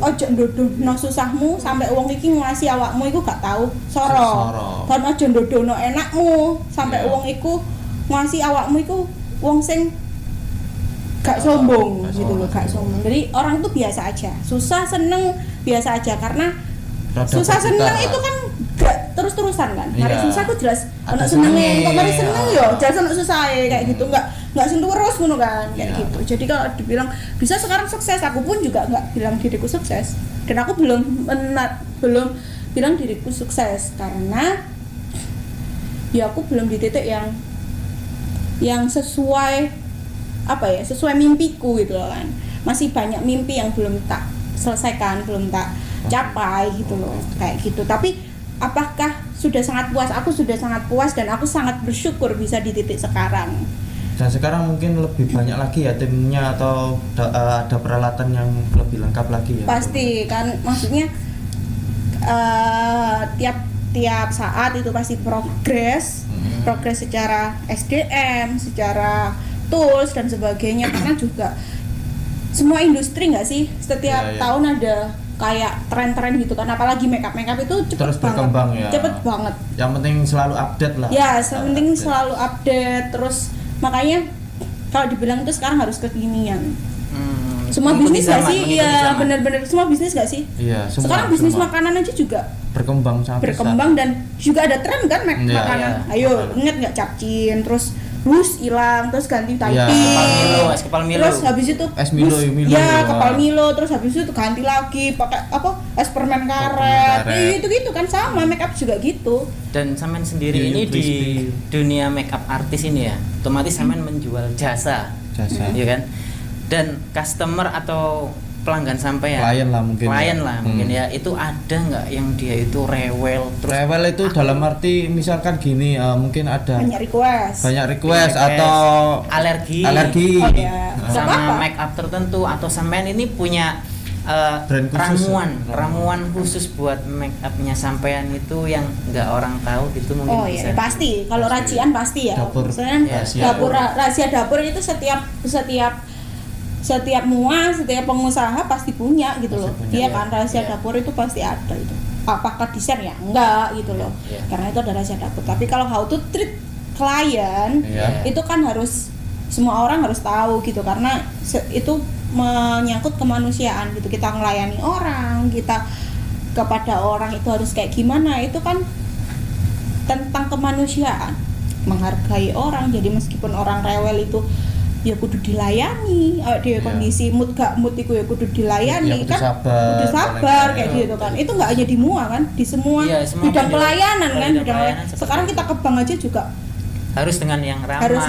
Speaker 1: ojo ndodono susahmu sampai wong iki ngasih awakmu iku gak tahu soro. Dan ojo ndodono enakmu sampai wong iku ngasih awakmu iku wong sing gak sombong gitu loh, gak sombong. Jadi orang tuh biasa aja, susah seneng biasa aja, karena susah seneng itu kan gak terus-terusan kan. Mari susah tuh jelas ono senenge, kok mari seneng yo jelas ono susah kayak gitu, nggak sentuh terus ngono kan kayak gitu. Jadi kalau dibilang bisa sekarang sukses, aku pun juga nggak bilang diriku sukses, dan aku belum bilang diriku sukses karena ya aku belum di titik yang sesuai sesuai mimpiku gitu loh kan. Masih banyak mimpi yang belum tak selesaikan, belum tak capai gitu loh, kayak gitu. Tapi apakah sudah sangat puas? Aku sudah sangat puas dan aku sangat bersyukur bisa di titik sekarang.
Speaker 2: Dan sekarang mungkin lebih banyak lagi ya timnya, atau ada peralatan yang lebih lengkap lagi ya?
Speaker 1: Pasti kan, maksudnya tiap saat itu pasti progres secara SDM, secara tools dan sebagainya. Karena juga semua industri nggak sih setiap tahun ada kayak tren-tren gitu kan, apalagi makeup itu cepet
Speaker 2: terus berkembang
Speaker 1: banget, cepet banget.
Speaker 2: Yang penting selalu update lah.
Speaker 1: Ya, penting selalu update terus, makanya kalau dibilang itu sekarang harus kekinian. Semua bisnis nggak sih? Iya, benar-benar semua bisnis nggak sih?
Speaker 2: Iya, semua.
Speaker 1: Sekarang bisnis makanan aja juga
Speaker 2: berkembang
Speaker 1: dan juga ada tren kan makanan. Ayo, ingat nggak capcin, terus bus hilang, terus ganti Taipei,
Speaker 3: kepal Milo,
Speaker 1: terus habis itu
Speaker 2: es Milo,
Speaker 1: kepal Milo, terus habis itu ganti lagi pakai es permen karet. Gitu kan sama makeup juga gitu.
Speaker 3: Dan sampean sendiri ini di dunia makeup artis ini ya, otomatis sampean menjual jasa, ya kan? Dan customer atau pelanggan sampai ya, klien lah mungkin ya, itu ada nggak yang dia itu rewel
Speaker 2: itu dalam arti misalkan gini, mungkin ada
Speaker 1: banyak request
Speaker 2: atau
Speaker 3: alergi sama make up tertentu, atau sampean ini punya ramuan khusus buat make upnya sampean itu yang nggak orang tahu, itu mungkin bisa.
Speaker 1: Pasti kalau racian pasti ya, dapur rahasia dapur itu setiap pengusaha pasti punya gitu loh. Dia kan rahasia dapur itu pasti ada itu. Apakah desain ya? Enggak gitu loh. Karena itu ada rahasia dapur. Tapi kalau how to treat klien itu kan harus semua orang harus tahu gitu, karena itu menyangkut kemanusiaan gitu. Kita melayani orang, kita kepada orang itu harus kayak gimana, itu kan tentang kemanusiaan, menghargai orang. Jadi meskipun orang rewel itu ya kudu dilayani, dia kondisi mood iku ya kudu dilayani, kan kudu sabar kayak gitu kan. Itu nggak hanya di MUA kan, di semua bidang pelayanan kan, sekarang kita ke bank aja juga
Speaker 3: harus dengan yang ramah.
Speaker 1: Harus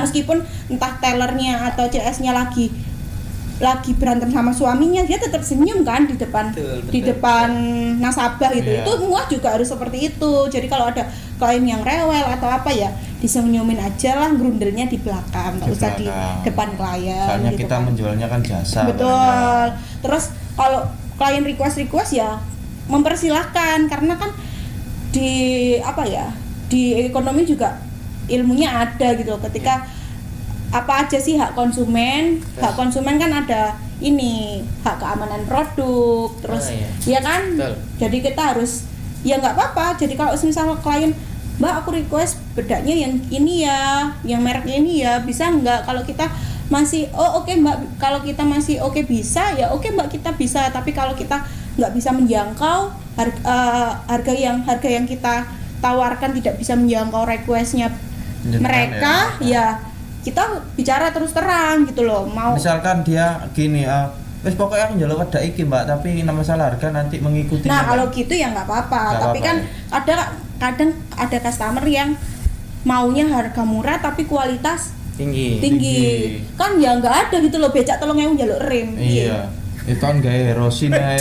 Speaker 1: meskipun entah tellernya atau CS-nya lagi berantem sama suaminya, dia tetap senyum kan di depan depan nasabah gitu. Itu MUA juga harus seperti itu. Jadi kalau ada klien yang rewel atau apa ya disenyumin aja lah, grundelnya di belakang, nggak usah di depan klien.
Speaker 2: Soalnya
Speaker 1: gitu
Speaker 2: kita
Speaker 1: kan
Speaker 2: menjualnya kan jasa.
Speaker 1: Betul. Terus kalau klien request ya mempersilahkan, karena kan di ekonomi juga ilmunya ada gitu. Ketika apa aja sih hak konsumen kan ada ini hak keamanan produk, terus ya kan. Jadi kita harus ya nggak apa-apa. Jadi kalau misalnya klien, Mbak aku request bedanya yang ini ya, yang mereknya ini ya, bisa nggak? Kalau kita masih oke Mbak, kalau kita masih oke bisa ya oke Mbak, kita bisa. Tapi kalau kita nggak bisa menjangkau harga yang kita tawarkan tidak bisa menjangkau requestnya mereka ya kita bicara terus terang gitu loh. Mau
Speaker 2: misalkan dia gini wis pokoknya aku njaluk wedak iki Mbak, tapi masalah harga nanti mengikuti.
Speaker 1: Nah, kalau gitu ya nggak apa-apa. Tapi kan kadang ada customer yang maunya harga murah tapi kualitas tinggi. Kan ya nggak ada gitu loh, becak 3.000 njaluk rem.
Speaker 2: Iya. Itu kan gawe Rosin ya.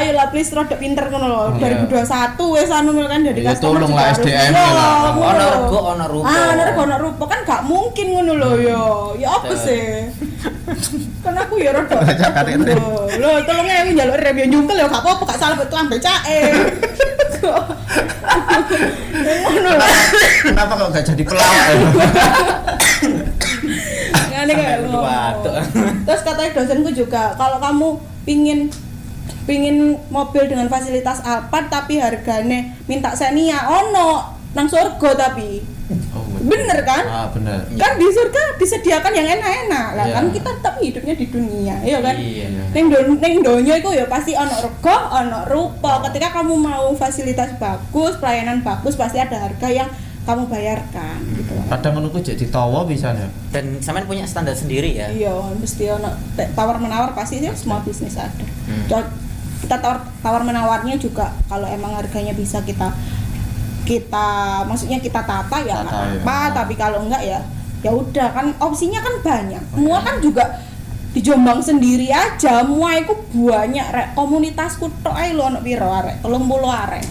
Speaker 1: Ayolah please rada pinter ngono lho. 2021 wis anu kan dadi customer.
Speaker 2: Tolonglah SDM lah.
Speaker 3: Ono rego ono rupo.
Speaker 1: Ono rego ono rupo kan gak mungkin ngono lho ya. Ya apa sih? Kan aku ya rada. Lho 3.000 njaluk rem ya nyungkel ya gak apa-apa, gak salah betul ambek becake. Ngono lho.
Speaker 2: Kenapa kok gak jadi pelawak?
Speaker 1: Ngene kayak terus katanya dosenku juga, kalau kamu pingin mobil dengan fasilitas Alphard tapi harganya minta Xenia ono nang surga tapi bener kan?
Speaker 2: Bener.
Speaker 1: Kan di surga disediakan yang enak-enak lah kan kita tetap hidupnya di dunia ya kan? Neng donya itu ya pasti ono rego ono rupa. Ketika kamu mau fasilitas bagus, pelayanan bagus, pasti ada harga yang kamu bayarkan gitu.
Speaker 2: Kadang menurutku jadi tawa bisa ya.
Speaker 3: Dan sampean punya standar sendiri ya.
Speaker 1: Iya, mesti ono tawar menawar pasti ya semua bisnis ada. Kita tawar menawarnya juga kalau emang harganya bisa kita maksudnya kita tata ya nggak apa, tapi kalau enggak ya udah kan opsinya kan banyak. Semua kan juga di Jombang sendiri aja, semua itu banyak komunitasku tok ae lho ono piro arek 30 arek.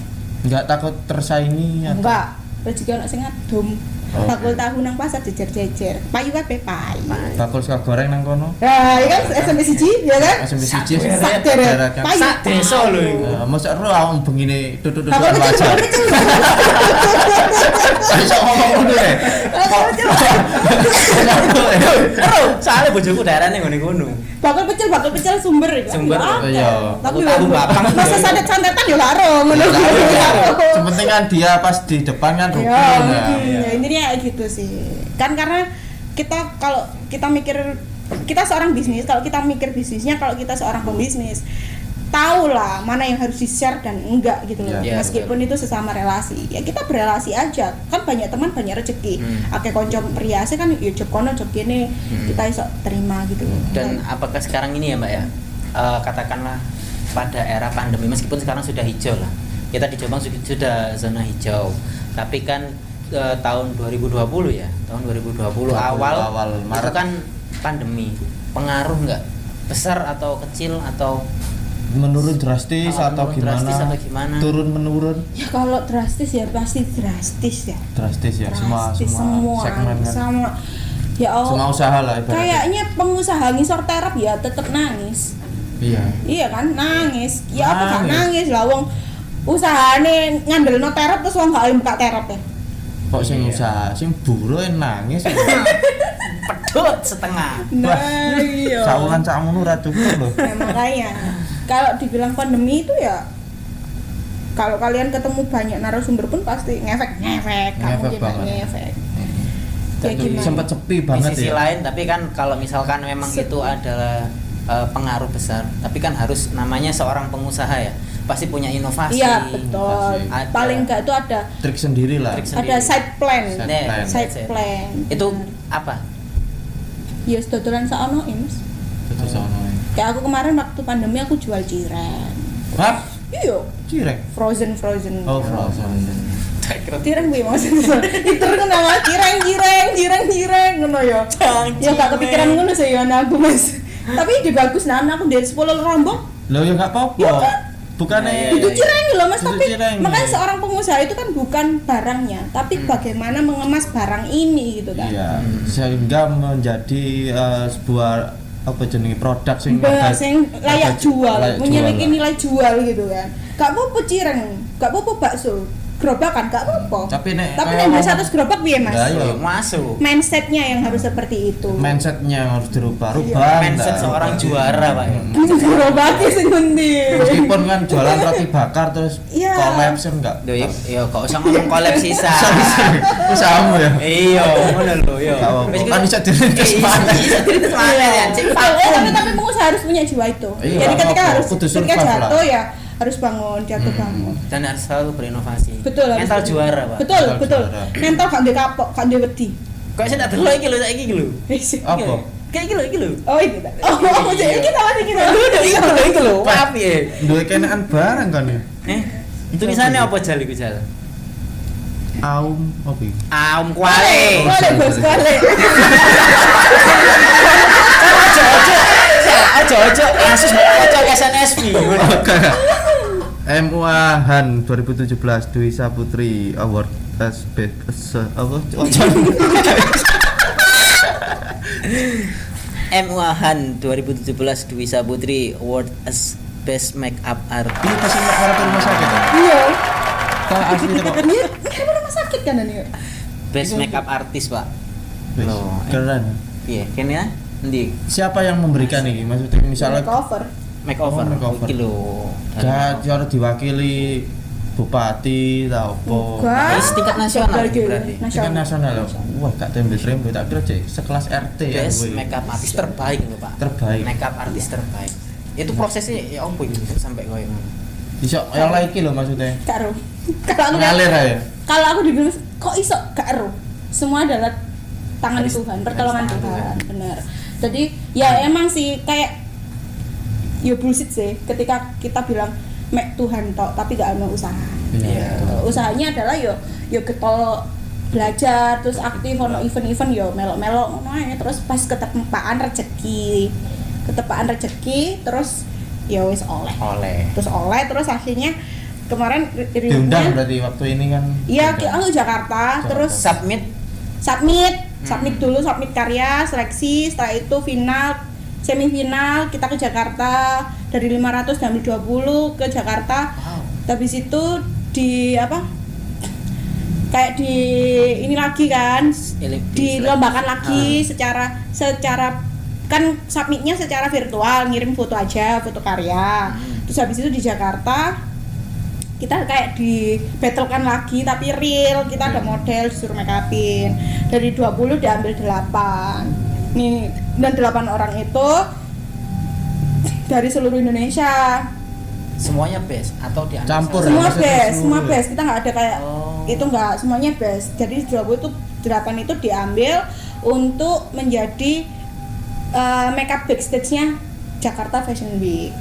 Speaker 2: Enggak takut tersaingi atau?
Speaker 1: Enggak. Rezeki anak sing adum. Bakul tahu nang pasar jejer-jejer. Payu kabeh payu.
Speaker 2: Bakul sego goreng nang kono.
Speaker 1: Nah, iki kan SMP 1 ya kan?
Speaker 2: SMP 1
Speaker 1: sak derek. Payu
Speaker 3: Sak desa lho iku.
Speaker 2: Mosok ro awak begini tutut-tutut wajar. Iso ngomong ngono ya.
Speaker 3: Soale bojoku daerahne ngene kono.
Speaker 1: Bakul pecel sumber iki.
Speaker 3: Sumber
Speaker 2: iya.
Speaker 3: Tapi tahu bapang.
Speaker 1: Masa santet-santetan yo laro ngono.
Speaker 2: Sepenting kan dia pas di depan kan rukun
Speaker 1: ya. Intinya gitu sih. Kan karena kalau kita mikir kita seorang bisnis, kalau kita mikir bisnisnya, kalau kita seorang pembisnis, tahu lah mana yang harus di-share dan enggak gitu loh.
Speaker 3: Ya,
Speaker 1: meskipun betul. Itu sesama relasi. Ya kita berelasi aja. Kan banyak teman, banyak rezeki. Akeh kanca priase kan ya job kono job kene kita iso terima gitu.
Speaker 3: Dan apakah sekarang ini ya, Mbak ya? Katakanlah pada era pandemi meskipun sekarang sudah hijau lah. Kita di Jombang sudah zona hijau. Tapi kan tahun 2020 ya. Tahun 2020 awal Maret itu kan pandemi. Pengaruh enggak? Besar atau kecil atau
Speaker 2: menurun drastis atau gimana? Turun menurun?
Speaker 1: Ya kalau drastis ya pasti drastis ya.
Speaker 2: Drastis ya. Semua segmen kan.
Speaker 1: Sama ya Allah.
Speaker 2: Semua usaha lah ibaratnya.
Speaker 1: Kayaknya pengusaha ngisor terap ya tetap nangis. Iya kan nangis. Ya apa gak nangis lah wong usahane ngandelno terap terus wong gak buka terap ya.
Speaker 2: Kok sing usaha sing buruh nangis.
Speaker 3: Pedot setengah.
Speaker 1: Nah, iya.
Speaker 2: Saulan sakmono ora cukup lho.
Speaker 1: Makanya kalau dibilang pandemi itu ya kalau kalian ketemu banyak narasumber pun pasti ngefek kamu juga ngefek.
Speaker 2: Ya gimana? Sempat sepi banget ya.
Speaker 3: Di sisi lain tapi kan kalau misalkan memang itu adalah pengaruh besar, tapi kan harus namanya seorang pengusaha ya pasti punya inovasi.
Speaker 1: Iya betul. Paling enggak itu ada
Speaker 2: trik sendiri lah.
Speaker 1: Ada side plan.
Speaker 2: Side plan.
Speaker 3: Itu apa?
Speaker 1: Ya dodolan saono Mas. Kayak aku kemarin waktu pandemi aku jual cireng.
Speaker 2: Hah?
Speaker 1: Iya.
Speaker 2: Cireng.
Speaker 1: Frozen.
Speaker 2: Oh, frozen.
Speaker 1: Cireng kuwi maksudnya. Itu kan nama cireng ngono ya. Ya gak kepikiran ngono sih ya aku Mas. Tapi ide bagus aku dari 10 rombong.
Speaker 2: Loh ya enggak apa-apa.
Speaker 1: Ya, kan?
Speaker 2: Bukannya
Speaker 1: itu cireng loh Mas, tapi
Speaker 2: cireng.
Speaker 1: Makanya seorang pengusaha itu kan bukan barangnya, tapi bagaimana mengemas barang ini gitu kan.
Speaker 2: Iya, sehingga menjadi sebuah apa jenenge produk sing
Speaker 1: layak jual, memiliki nilai jual gitu kan. Gak apa-apa cireng, gak apa-apa bakso. gerobakan gak apa-apa.
Speaker 2: Tapi nek
Speaker 1: beli 100 gerobak piye Mas?
Speaker 2: Iya.
Speaker 3: Masuk.
Speaker 1: Mindsetnya yang harus seperti itu.
Speaker 2: Mindsetnya harus dirubah.
Speaker 3: Mindset seorang juara, Pak.
Speaker 1: Gerobaknya sing ngendi.
Speaker 2: Meskipun kan jualan roti bakar terus collapse enggak?
Speaker 3: Iya, kok usah ngomong collab sisa.
Speaker 2: Usahamu ya.
Speaker 3: Iya, ngono lho, yo.
Speaker 2: Kan bisa dirintis mana?
Speaker 3: Bisa dirintis mana ya, Cik.
Speaker 1: Tapi pengusaha harus punya jiwa itu. Jadi ketika jatuh ya harus bangun, jatuh bangun.
Speaker 3: Dan harus selalu berinovasi.
Speaker 1: Betul.
Speaker 3: Mental juara, Pak.
Speaker 1: Betul. Mental gak ndek kapok, gak ndek wedi.
Speaker 3: Kok saya tak delok iki lho saiki iki lho.
Speaker 2: Apa?
Speaker 3: Kayak iki lho.
Speaker 1: Oh iki. Oh, jadi kita lagi kita.
Speaker 3: Iki lho. Maaf ya.
Speaker 2: Duwe kenekan barang kan ya?
Speaker 3: Tulisannya apa jal iku jal?
Speaker 2: Aum apa iki?
Speaker 3: Aum kuale.
Speaker 1: Kuale bos kuale.
Speaker 3: Ojo Asus ojo SNSP.
Speaker 2: MUA Han 2017 Dwi Saputri Award as best apa?
Speaker 3: MUA Han 2017 Dwi Saputri Award as Best Makeup Artist.
Speaker 2: Ini pasti orang rumah sakit ya?
Speaker 1: Iya.
Speaker 2: Kalau asli kok.
Speaker 1: Ini rumah sakit kan ini?
Speaker 3: Best Makeup Artist, Pak.
Speaker 2: Loh, keren.
Speaker 3: Iya, kene ya. Endi?
Speaker 2: Siapa yang memberikan ini? Maksudnya misalnya
Speaker 3: Makeover. Iki lho.
Speaker 2: Gak harus diwakili bupati ta opo.
Speaker 3: Wis tingkat nasional berarti.
Speaker 2: Tingkat nasional lho. Wah, gak tembe-tembe tak kira cek sekelas RT ya.
Speaker 3: Best makeup artist terbaik lho, Pak.
Speaker 2: Terbaik.
Speaker 3: Makeup artist terbaik. Itu prosesnya ya opo iki sampai koyo ngono.
Speaker 2: Iso yang lagi lho maksudnya.
Speaker 1: Karo. Kalau
Speaker 2: ngalir aja.
Speaker 1: Kalau aku dibilang kok iso gak ero. Semua adalah tangan Tuhan, pertolongan Tuhan. Benar. Jadi ya emang sih kayak ya bullshit sih ketika kita bilang mek Tuhan tok tapi gak ada usaha.
Speaker 2: Iya.
Speaker 1: Usahanya adalah yo getol belajar terus aktif ono event-event yo melok-melok ngono ae terus pas ketepaan rezeki terus ya wis oleh. Terus akhirnya kemarin
Speaker 2: diundang berarti waktu ini kan.
Speaker 1: Iya, aku Jakarta terus submit dulu karya seleksi, setelah itu final semifinal kita ke Jakarta dari 500 diambil 20 ke Jakarta. Habis itu di apa? Kayak di ini lagi kan, dilombakan lagi secara kan submitnya secara virtual, ngirim foto aja, foto karya. Terus habis itu di Jakarta kita kayak di battlekan lagi tapi real, kita ada model disuruh make upin. Dari 20 diambil 8. Nih, dan 8 orang itu dari seluruh Indonesia.
Speaker 3: Semuanya best atau di
Speaker 2: campur
Speaker 1: semua best. Kita nggak ada kayak itu nggak, semuanya best. Jadi 20 itu 8 itu diambil untuk menjadi makeup backstage-nya Jakarta Fashion Week.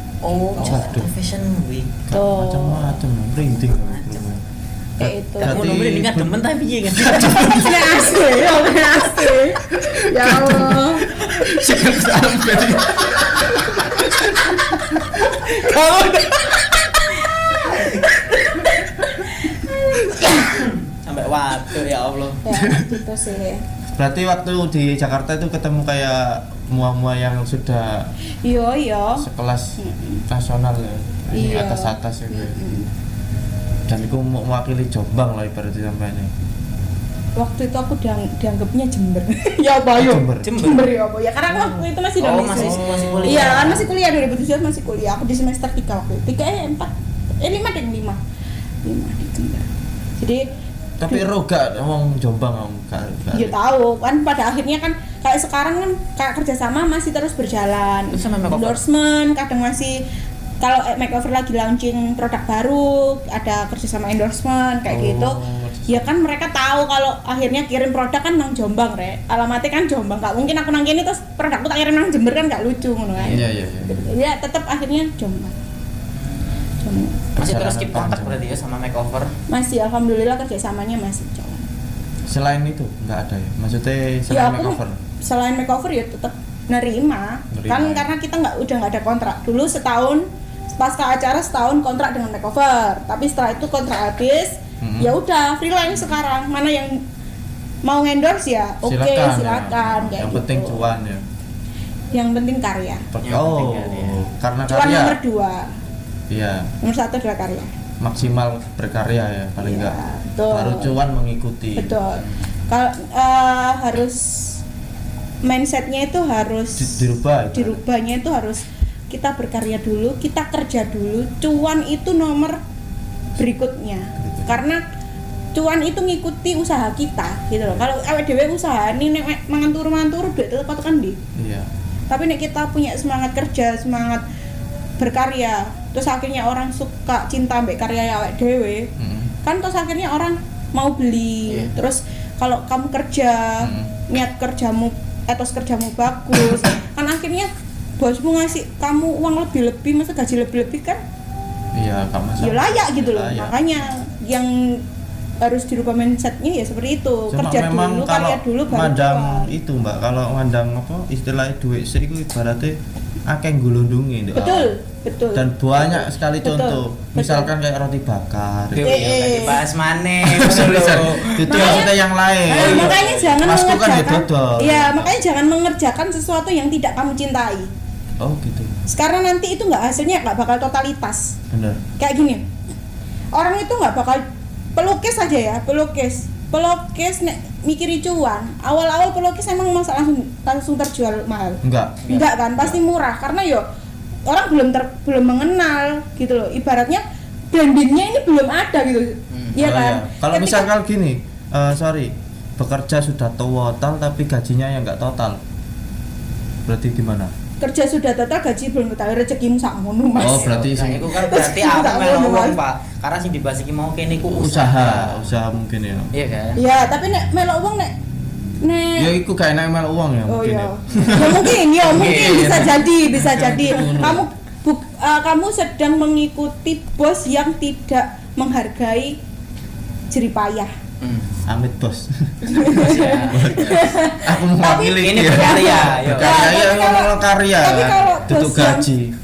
Speaker 3: Jakarta Fashion Week.
Speaker 2: Macam-macam, printing.
Speaker 1: Kayak itu.
Speaker 3: Kamu nomor ini kan demen tapi iya kan.
Speaker 1: Asli. Ya Allah.
Speaker 3: Kamu sampai waktu ya Allah.
Speaker 1: Ya gitu sih.
Speaker 2: Berarti waktu di Jakarta itu ketemu kayak mua-mua yang sudah
Speaker 1: Iya
Speaker 2: sekelas nasional ya. Ini atas-atas ya. Dan aku mau mewakili Jombang lah ibaratnya sampainya.
Speaker 1: Waktu itu aku dianggapnya Jember. Ya apa yo? Jember ya apa? Ya karena aku waktu itu masih
Speaker 3: masih kuliah.
Speaker 1: Iya, kan masih kuliah 2017 masih kuliah. Aku di semester 3 waktu itu. 5 di Jember. Jadi
Speaker 2: tapi roga ngomong Jombang gak.
Speaker 1: Ya tahu kan pada akhirnya kan kayak sekarang kan kayak kerjasama masih terus berjalan. Endorsement kadang masih kalau makeover lagi launching produk baru ada kerjasama endorsement kayak gitu. Ya kan mereka tahu kalau akhirnya kirim produk kan nang Jombang alamatnya kan Jombang, gak mungkin aku nang kene terus produkku tak kirim nang Jember kan gak lucu ngono kan.
Speaker 2: Iya.
Speaker 1: Ya tetap akhirnya Jombang.
Speaker 3: Masih terus keep kontak berarti ya sama makeover?
Speaker 1: Masih, alhamdulillah kerjasamanya masih jalan.
Speaker 2: Selain itu nggak ada ya? Maksudnya selain makeover?
Speaker 1: Selain makeover ya tetap nerima. Kan karena kita udah nggak ada kontrak. Dulu setahun pasca acara setahun kontrak dengan makeover, tapi setelah itu kontrak habis, ya udah freelance sekarang. Mana yang mau endorse ya oke, silakan.
Speaker 2: Ya. Yang penting cuan ya.
Speaker 1: Yang penting karya.
Speaker 2: Karena
Speaker 1: cuan
Speaker 2: karya.
Speaker 1: nomor 2.
Speaker 2: Iya.
Speaker 1: Nomor 1 adalah karya.
Speaker 2: maksimal berkarya ya paling enggak. Baru cuan mengikuti.
Speaker 1: Betul. Kalau harus mindsetnya itu harus dirubahnya itu harus kita berkarya dulu, kita kerja dulu, cuan itu nomor berikutnya. Karena cuan itu ngikuti usaha kita gitu loh. Kalau awake dhewe usaha ini nek mangan-turu duit tetep kan di.
Speaker 2: Iya.
Speaker 1: Tapi nek kita punya semangat kerja, semangat berkarya, terus akhirnya orang suka cinta mbek karya awake dhewe. Kan terus akhirnya orang mau beli. Terus kalau kamu kerja, niat kerjamu, etos kerjamu bagus, kan akhirnya bosmu ngasih kamu uang lebih-lebih, masa gaji lebih-lebih kan?
Speaker 2: Iya, gak masalah.
Speaker 1: Ya layak gitu loh.
Speaker 2: Layak.
Speaker 1: Makanya yang harus dirubah mindsetnya ya seperti itu.
Speaker 2: Cuma
Speaker 1: kerja dulu, karya dulu baru
Speaker 2: mandang
Speaker 1: cuan.
Speaker 2: itu Mbak, kalau mandang apa istilahnya duit sih itu ibaratnya akeh nggulundungi.
Speaker 1: Betul.
Speaker 2: Dan banyak sekali contoh. Misalkan kayak roti bakar.
Speaker 3: Dibahas maneh.
Speaker 2: Itu maksudnya yang lain.
Speaker 1: Makanya jangan
Speaker 2: Masku kan ya
Speaker 1: mengerjakan.
Speaker 2: dodol.
Speaker 1: Iya, makanya jangan mengerjakan sesuatu yang tidak kamu cintai.
Speaker 2: Oh gitu.
Speaker 1: Sekarang nanti itu hasilnya nggak bakal totalitas.
Speaker 2: Bener.
Speaker 1: Kayak gini. Orang itu nggak bakal pelukis aja ya, pelukis nek mikiri cuan. Awal-awal pelukis emang masa langsung terjual mahal.
Speaker 2: Enggak
Speaker 1: Kan, pasti murah karena yo orang belum mengenal gitu loh. Ibaratnya brandingnya ini belum ada gitu. Iya kan?
Speaker 2: Iya. Kalau misalkan gini, bekerja sudah total tapi gajinya yang enggak total. Berarti gimana?
Speaker 1: Kerja sudah total, gaji belum total, rezekimu sakmono Mas.
Speaker 2: Oh, berarti
Speaker 3: Nah, itu kan berarti aku melu wong, Pak. Karena sing dibahas iki mau kene iku
Speaker 2: usaha mungkin ya.
Speaker 3: Iya kan?
Speaker 1: Iya, tapi nek melok wong nek
Speaker 2: Ya iku gak enak melu uang ya mungkin.
Speaker 1: Ya mungkin bisa jadi. Kamu sedang mengikuti bos yang tidak menghargai jerih payah.
Speaker 2: Amit bos. Aku mewakili
Speaker 3: ini
Speaker 2: dia.
Speaker 3: berkarya,
Speaker 2: Ngomong karya.
Speaker 1: Tapi kalau
Speaker 2: Tutup gaji.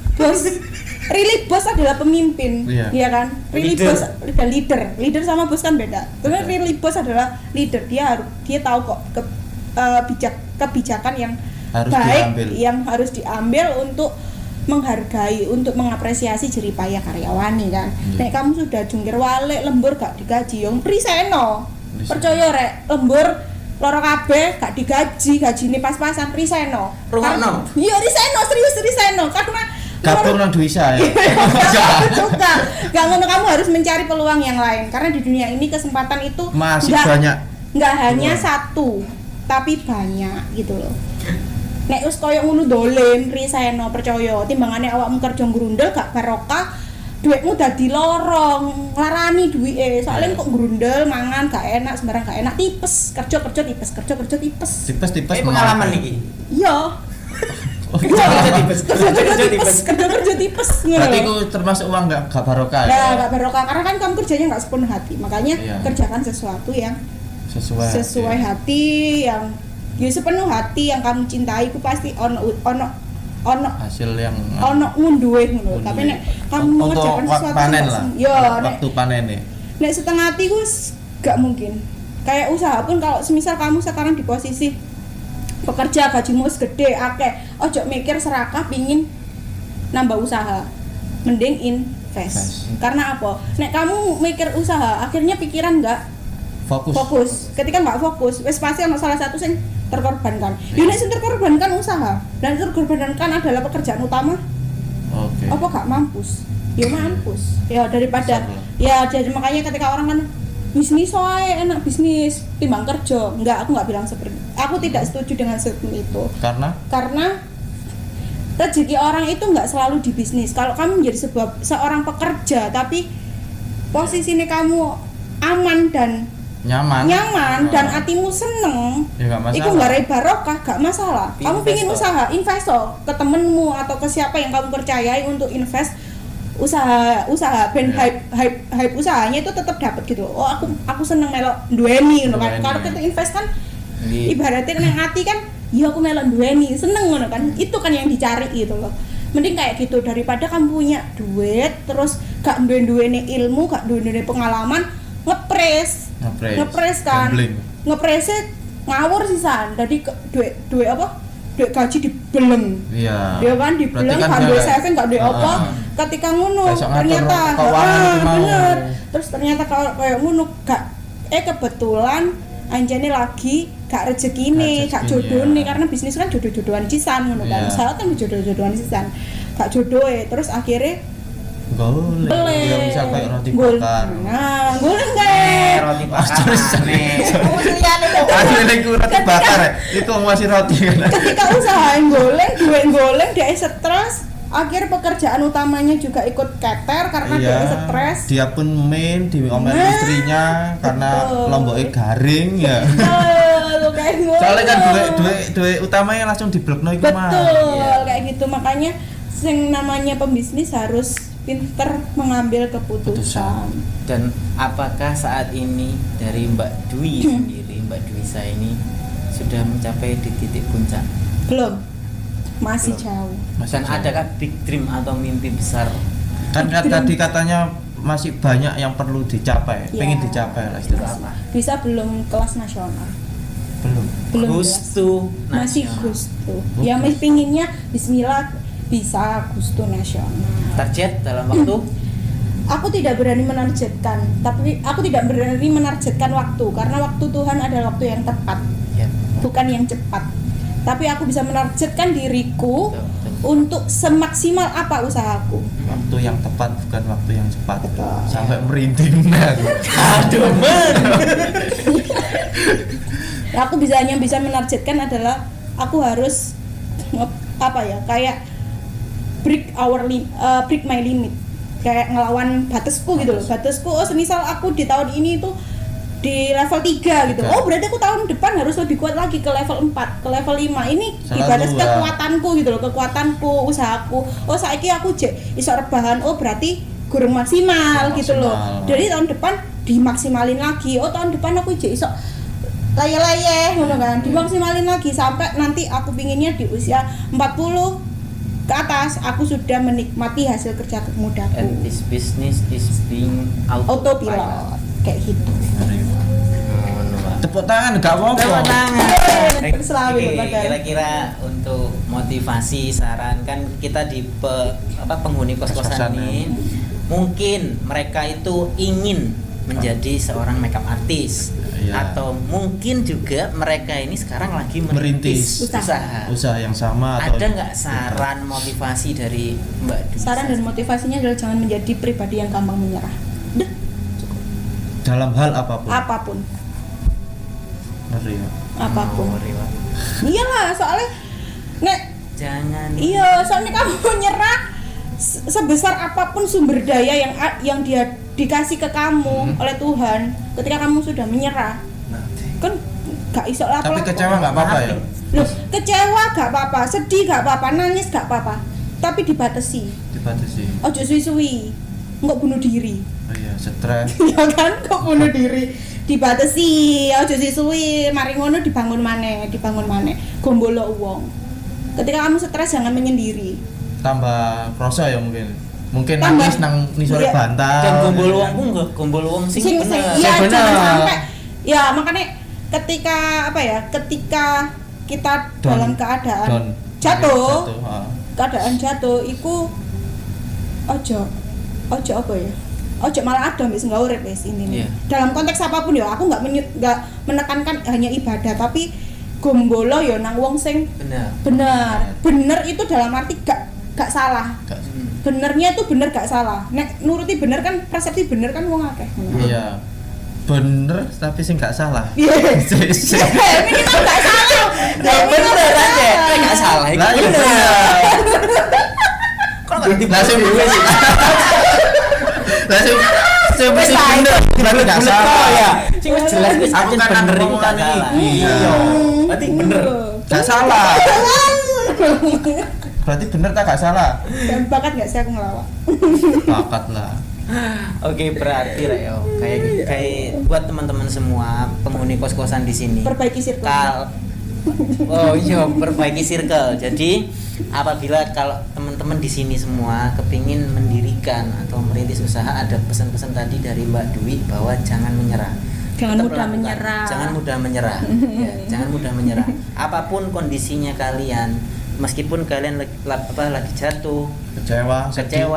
Speaker 1: Really bos adalah pemimpin,
Speaker 2: Iya.
Speaker 1: ya kan? Really
Speaker 3: Leader.
Speaker 1: bos adalah leader sama bos kan beda. Karena really bos adalah leader, dia tahu kok kebijakan yang
Speaker 2: Harus
Speaker 1: baik
Speaker 2: diambil.
Speaker 1: yang harus diambil untuk menghargai, untuk mengapresiasi jerih payah karyawan nih kan. Nek kamu sudah jungkir walik lembur gak digaji, yang riseno. Percaya rek, lembur loro kabeh gak digaji, gajine pas-pasan riseno.
Speaker 3: Rungokno.
Speaker 1: Iya riseno, serius riseno karena
Speaker 2: Gabung nang Duisa ya.
Speaker 1: Suka. Gak ngono, kamu harus mencari peluang yang lain karena di dunia ini kesempatan itu
Speaker 2: Masih banyak.
Speaker 1: Nggak hanya satu, tapi banyak gitu loh. Nek wis koyo ngono dolen riseno percaya timbangane awakmu kerja grundel gak barokah, duitmu dadi lorong, nglarani duwike. Soalnya kok grundel mangan gak enak, sembarang gak enak, tipes, kerja tipes.
Speaker 2: Tipes
Speaker 3: Pengalaman iki.
Speaker 1: Iya. Kerja tipes.
Speaker 2: Berarti itu termasuk uang gak barokah ya?
Speaker 1: Nah, gak barokah karena kan kamu kerjanya gak sepenuh hati. Makanya
Speaker 2: Iya.
Speaker 1: kerjakan sesuatu yang sesuai
Speaker 2: ya.
Speaker 1: hati, yang ya sepenuh hati yang kamu cintai. Ku pasti ono
Speaker 2: hasil yang
Speaker 1: ngunduhe ngono. Tapi nek kamu mengerjakan sesuatu
Speaker 2: panen lah. Waktu panen nih.
Speaker 1: Nek setengah hati ku gak mungkin. Kayak usaha pun kalau semisal kamu sekarang di posisi pekerja gajimu gede akeh, ojo mikir serakah pingin nambah usaha, mending invest. Karena apa? Nek kamu mikir usaha akhirnya pikiran nggak fokus. Ketika nggak fokus, wes pasti ada salah satu yang terkorbankan. Nek sing terkorbankan usaha, dan terkorbankan adalah pekerjaan utama.
Speaker 2: Oke.
Speaker 1: Apa gak mampus? Ya mampus. Ya daripada ya jadi makanya ketika orang kan bisnis wae enak bisnis timbang kerja. Enggak, aku nggak bilang seperti. Aku tidak setuju dengan statement itu. Karena rezeki orang itu nggak selalu di bisnis. Kalau kamu menjadi seorang pekerja tapi posisinya kamu aman dan nyaman dan hatimu seneng,
Speaker 2: ya gak masalah.
Speaker 1: Iku nggak rai barokah, gak masalah. Kamu pingin usaha, investor ke temenmu atau ke siapa yang kamu percayai untuk invest usaha ben hype usahanya itu tetap dapat gitu. Oh aku seneng melok duweni ngono kan. Kalau kita invest kan ibaratnya nang ati kan, ya aku melok duweni, seneng ngono kan. Itu kan yang dicari gitu loh. Mending kayak gitu daripada kamu punya duit terus gak duweni ilmu, gak duweni pengalaman, ngepres kan. Ngepresnya ngawur sisan. Jadi duit apa? duit gaji dibeleng.
Speaker 2: Iya.
Speaker 1: Ya kan dibeleng
Speaker 2: Berarti kan
Speaker 1: kan
Speaker 2: dia
Speaker 1: duit
Speaker 2: nggak-
Speaker 1: saving gak duit apa. Ketika ngono
Speaker 2: Kayak sok ngatur
Speaker 1: ternyata
Speaker 2: keuangan itu mau.
Speaker 1: bener. Terus ternyata kalau kayak ngono gak kebetulan anjane lagi gak rezekine, gak jodone karena bisnis kan jodoh-jodohan sisan ngono kan.
Speaker 2: Iya.
Speaker 1: Usaha kan jodoh-jodohan sisan. Gak jodohe terus akhirnya
Speaker 2: Golek.
Speaker 1: beli.
Speaker 2: Ya misal kayak roti
Speaker 1: Gol-
Speaker 2: bakar.
Speaker 1: Nah, golek kayak
Speaker 3: Roti bakar aneh.
Speaker 2: Asli roti bakar ya. Iku masih roti kan.
Speaker 1: ketika usaha goleng, duit goleng dia stres, akhir pekerjaan utamanya juga ikut keter karena dia stres.
Speaker 2: Dia pun main diomel
Speaker 1: Nah,
Speaker 2: istrinya karena
Speaker 1: betul.
Speaker 2: lomboknya garing ya.
Speaker 1: Betul, kayak ngono.
Speaker 2: Soalnya kan duit utamanya langsung diblokno iku mah.
Speaker 1: betul,
Speaker 3: Iya.
Speaker 1: kayak gitu makanya yang namanya pembisnis harus pinter mengambil keputusan.
Speaker 3: Dan apakah saat ini dari Mbak Dwi sendiri, Mbak Dwi saya ini sudah mencapai di titik puncak?
Speaker 1: Belum, masih
Speaker 3: Belum.
Speaker 1: jauh.
Speaker 3: Dan adakah big dream atau mimpi besar?
Speaker 2: Kan tadi katanya masih banyak yang perlu dicapai,
Speaker 1: Iya.
Speaker 2: pengen dicapai lah
Speaker 3: Itu
Speaker 2: istilahnya.
Speaker 3: apa?
Speaker 1: Bisa belum kelas nasional.
Speaker 2: Belum.
Speaker 1: Belum
Speaker 3: Gustu
Speaker 1: masih
Speaker 3: nasional.
Speaker 1: gustu. Ya masih pinginnya Bismillah bisa gustu nasional.
Speaker 3: Target dalam waktu
Speaker 1: Aku tidak berani menargetkan, tapi aku tidak berani menargetkan waktu karena waktu Tuhan adalah waktu yang tepat,
Speaker 3: ya.
Speaker 1: bukan yang cepat. Tapi aku bisa menargetkan diriku
Speaker 3: Betul, betul.
Speaker 1: untuk semaksimal apa usahaku.
Speaker 2: Waktu yang tepat bukan waktu yang cepat.
Speaker 1: Betul.
Speaker 2: Sampai merinding aku.
Speaker 3: Aduh, men.
Speaker 1: Aku hanya bisa menargetkan adalah aku harus kayak break my limit, kayak ngelawan batasku gitu loh. Batasku semisal aku di tahun ini itu di level 3 gitu. Oh, berarti aku tahun depan harus lebih kuat lagi ke level 4, ke level 5. Ini
Speaker 2: Selalu,
Speaker 1: ibarat
Speaker 2: ya.
Speaker 1: kekuatanku gitu loh, kekuatanku, usahaku. Oh, saiki aku iso rebahan. Oh, berarti gurung maksimal gitu loh. Jadi tahun depan dimaksimalin lagi. Oh, tahun depan aku iso laye-laye ngono kan, dimaksimalin lagi sampai nanti aku pinginnya di usia 40 ke atas aku sudah menikmati hasil kerja kemudaku.
Speaker 3: And this business is being
Speaker 1: Autopilot kayak gitu.
Speaker 2: Tepuk tangan gak apa-apa.
Speaker 3: Tepuk tangan.
Speaker 1: Selalu,
Speaker 3: Oke,
Speaker 1: Bapak.
Speaker 3: kira-kira untuk motivasi saran kan kita di penghuni kos-kosan
Speaker 2: Kos-kosan,
Speaker 3: ini mungkin mereka itu ingin menjadi seorang makeup artist.
Speaker 2: Iya.
Speaker 3: Atau mungkin juga mereka ini sekarang lagi
Speaker 2: Merintis.
Speaker 3: usaha
Speaker 2: yang sama atau
Speaker 3: ada nggak saran motivasi dari Mbak Dwi?
Speaker 1: Saran dan motivasinya adalah jangan menjadi pribadi yang gampang menyerah. Udah,
Speaker 2: dalam hal apapun.
Speaker 1: apapun.
Speaker 2: Ngeri ya.
Speaker 1: Apapun.
Speaker 3: Oh, Riwa.
Speaker 1: Iyalah, soalnya nek
Speaker 3: Jangan.
Speaker 1: iya, soalnya kamu nyerah sebesar apapun sumber daya yang dia dikasih ke kamu oleh Tuhan, ketika kamu sudah menyerah kan gak iso lah.
Speaker 2: Tapi kecewa nggak apa-apa ya.
Speaker 1: Loh, kecewa gak apa-apa, sedih gak apa-apa, nangis gak apa-apa, tapi dibatasi.
Speaker 2: Dibatasi.
Speaker 1: Ojo suwi-suwi, nggak bunuh diri.
Speaker 2: Oh iya, stres.
Speaker 1: Ya kan, kok bunuh diri, dibatasi. Ojo suwi-suwi, mari ngono dibangun maneh, gombolo uang. Ketika kamu stres jangan menyendiri.
Speaker 2: Tambah kroso ya mungkin. Mungkin
Speaker 1: Tambah-
Speaker 2: nangis nang nisore
Speaker 1: iya.
Speaker 2: bantal.
Speaker 3: Dan gombol wong pun enggak gombol wong sing
Speaker 1: Iya,
Speaker 3: bener.
Speaker 2: Sing
Speaker 1: jangan
Speaker 2: bener.
Speaker 1: sampai. Ya, makanya ketika ketika kita
Speaker 2: Down.
Speaker 1: dalam keadaan
Speaker 2: Down.
Speaker 1: jatuh,
Speaker 2: ah.
Speaker 1: keadaan jatuh iku ojo apa ya? Ojo malah ada wis enggak urip wis ini.
Speaker 3: Iya.
Speaker 1: Dalam konteks apapun ya, aku nggak menekankan hanya ibadah, tapi gombolo ya nang wong sing
Speaker 3: Bener.
Speaker 1: bener itu dalam arti gak salah. Benernya itu bener gak salah. Nek nuruti bener kan, persepsi bener kan wong akeh.
Speaker 2: Iya. Bener tapi sing gak salah.
Speaker 1: Iya.
Speaker 2: Sik.
Speaker 1: Minimal gak salah.
Speaker 3: Ya bener aja. Enggak salah itu.
Speaker 2: Lah iya bener.
Speaker 3: Kok enggak
Speaker 2: Lah sing dhewe sih. Lah sing bener berarti gak salah.
Speaker 3: ya. Sing wis jelas wis
Speaker 2: Aku
Speaker 3: acen
Speaker 2: kan
Speaker 3: bener iku
Speaker 2: ngomongan
Speaker 3: gak salah.
Speaker 2: iki.
Speaker 3: Iya. Berarti bener.
Speaker 2: Gak salah. Berarti bener tak gak salah.
Speaker 1: Dan bakat gak sih aku ngelawak?
Speaker 2: Bakat lah.
Speaker 3: Oke, berarti Reo, kayak buat teman-teman semua penghuni kos-kosan di sini.
Speaker 1: Perbaiki circle.
Speaker 3: Oh iya, perbaiki circle. Jadi apabila kalau teman-teman di sini semua kepingin mendirikan atau merintis usaha, ada pesan-pesan tadi dari Mbak Dwi bahwa jangan menyerah.
Speaker 1: Jangan
Speaker 3: tetap
Speaker 1: mudah
Speaker 3: lakukan.
Speaker 1: menyerah.
Speaker 3: Jangan mudah menyerah. Ya, jangan mudah menyerah. Apapun kondisinya kalian, meskipun kalian lagi jatuh, kecewa,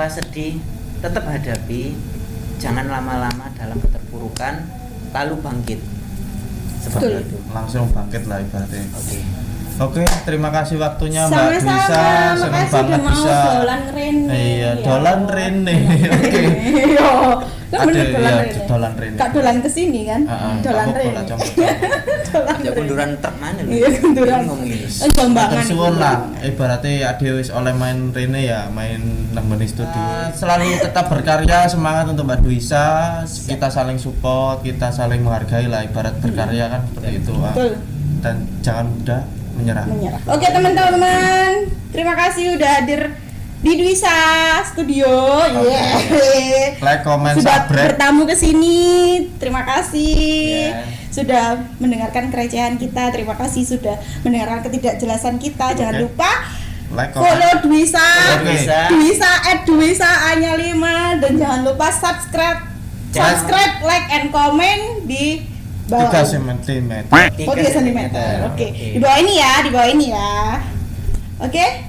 Speaker 3: sedih, tetap hadapi. Jangan lama-lama dalam keterpurukan, lalu bangkit. Seperti itu.
Speaker 2: Langsung bangkit lah ibaratnya.
Speaker 3: Oke,
Speaker 2: terima kasih waktunya Mbak
Speaker 1: Sama-sama,
Speaker 2: Dwisa. Senang
Speaker 1: makasih
Speaker 2: banget
Speaker 1: udah
Speaker 2: bisa.
Speaker 1: mau dolan rene.
Speaker 2: Iya, dolan rene. Oke.
Speaker 1: Iya. Kan bener
Speaker 2: Ada,
Speaker 1: dolan
Speaker 2: iya,
Speaker 1: rene.
Speaker 2: dolan rene.
Speaker 1: Kak dolan kesini kan? Dolan
Speaker 2: Aku
Speaker 1: rene.
Speaker 2: bola congkok.
Speaker 1: Dolan
Speaker 3: ya
Speaker 1: rene.
Speaker 3: kunduran truk mana lu?
Speaker 1: Iya, kunduran.
Speaker 3: Bingung ini.
Speaker 1: Jambangan.
Speaker 2: Matur suwun lah, ibaratnya ade wis oleh main rene ya, main nembeni studio. Selalu tetap berkarya, semangat untuk Mbak Dwisa. Kita saling support, kita saling menghargai lah, ibarat berkarya kan seperti itu.
Speaker 1: Betul.
Speaker 2: Dan jangan mudah menyerah.
Speaker 1: Oke teman-teman, terima kasih udah hadir di Dwisa Studio.
Speaker 2: Like, comment,
Speaker 1: Sudah
Speaker 2: subscribe.
Speaker 1: bertamu ke sini. Terima kasih.
Speaker 2: Yeah.
Speaker 1: Sudah mendengarkan kerecehan kita. Terima kasih sudah mendengarkan ketidakjelasan kita. Jangan lupa
Speaker 2: Like,
Speaker 1: follow Dwisa.
Speaker 2: Oke.
Speaker 3: Dwisa.
Speaker 1: Dwisa Anya 5 dan jangan lupa subscribe, like and comment di bawah.
Speaker 2: 3 cm.
Speaker 1: Oh, 3 cm. Oke. Di bawah ini ya, Oke.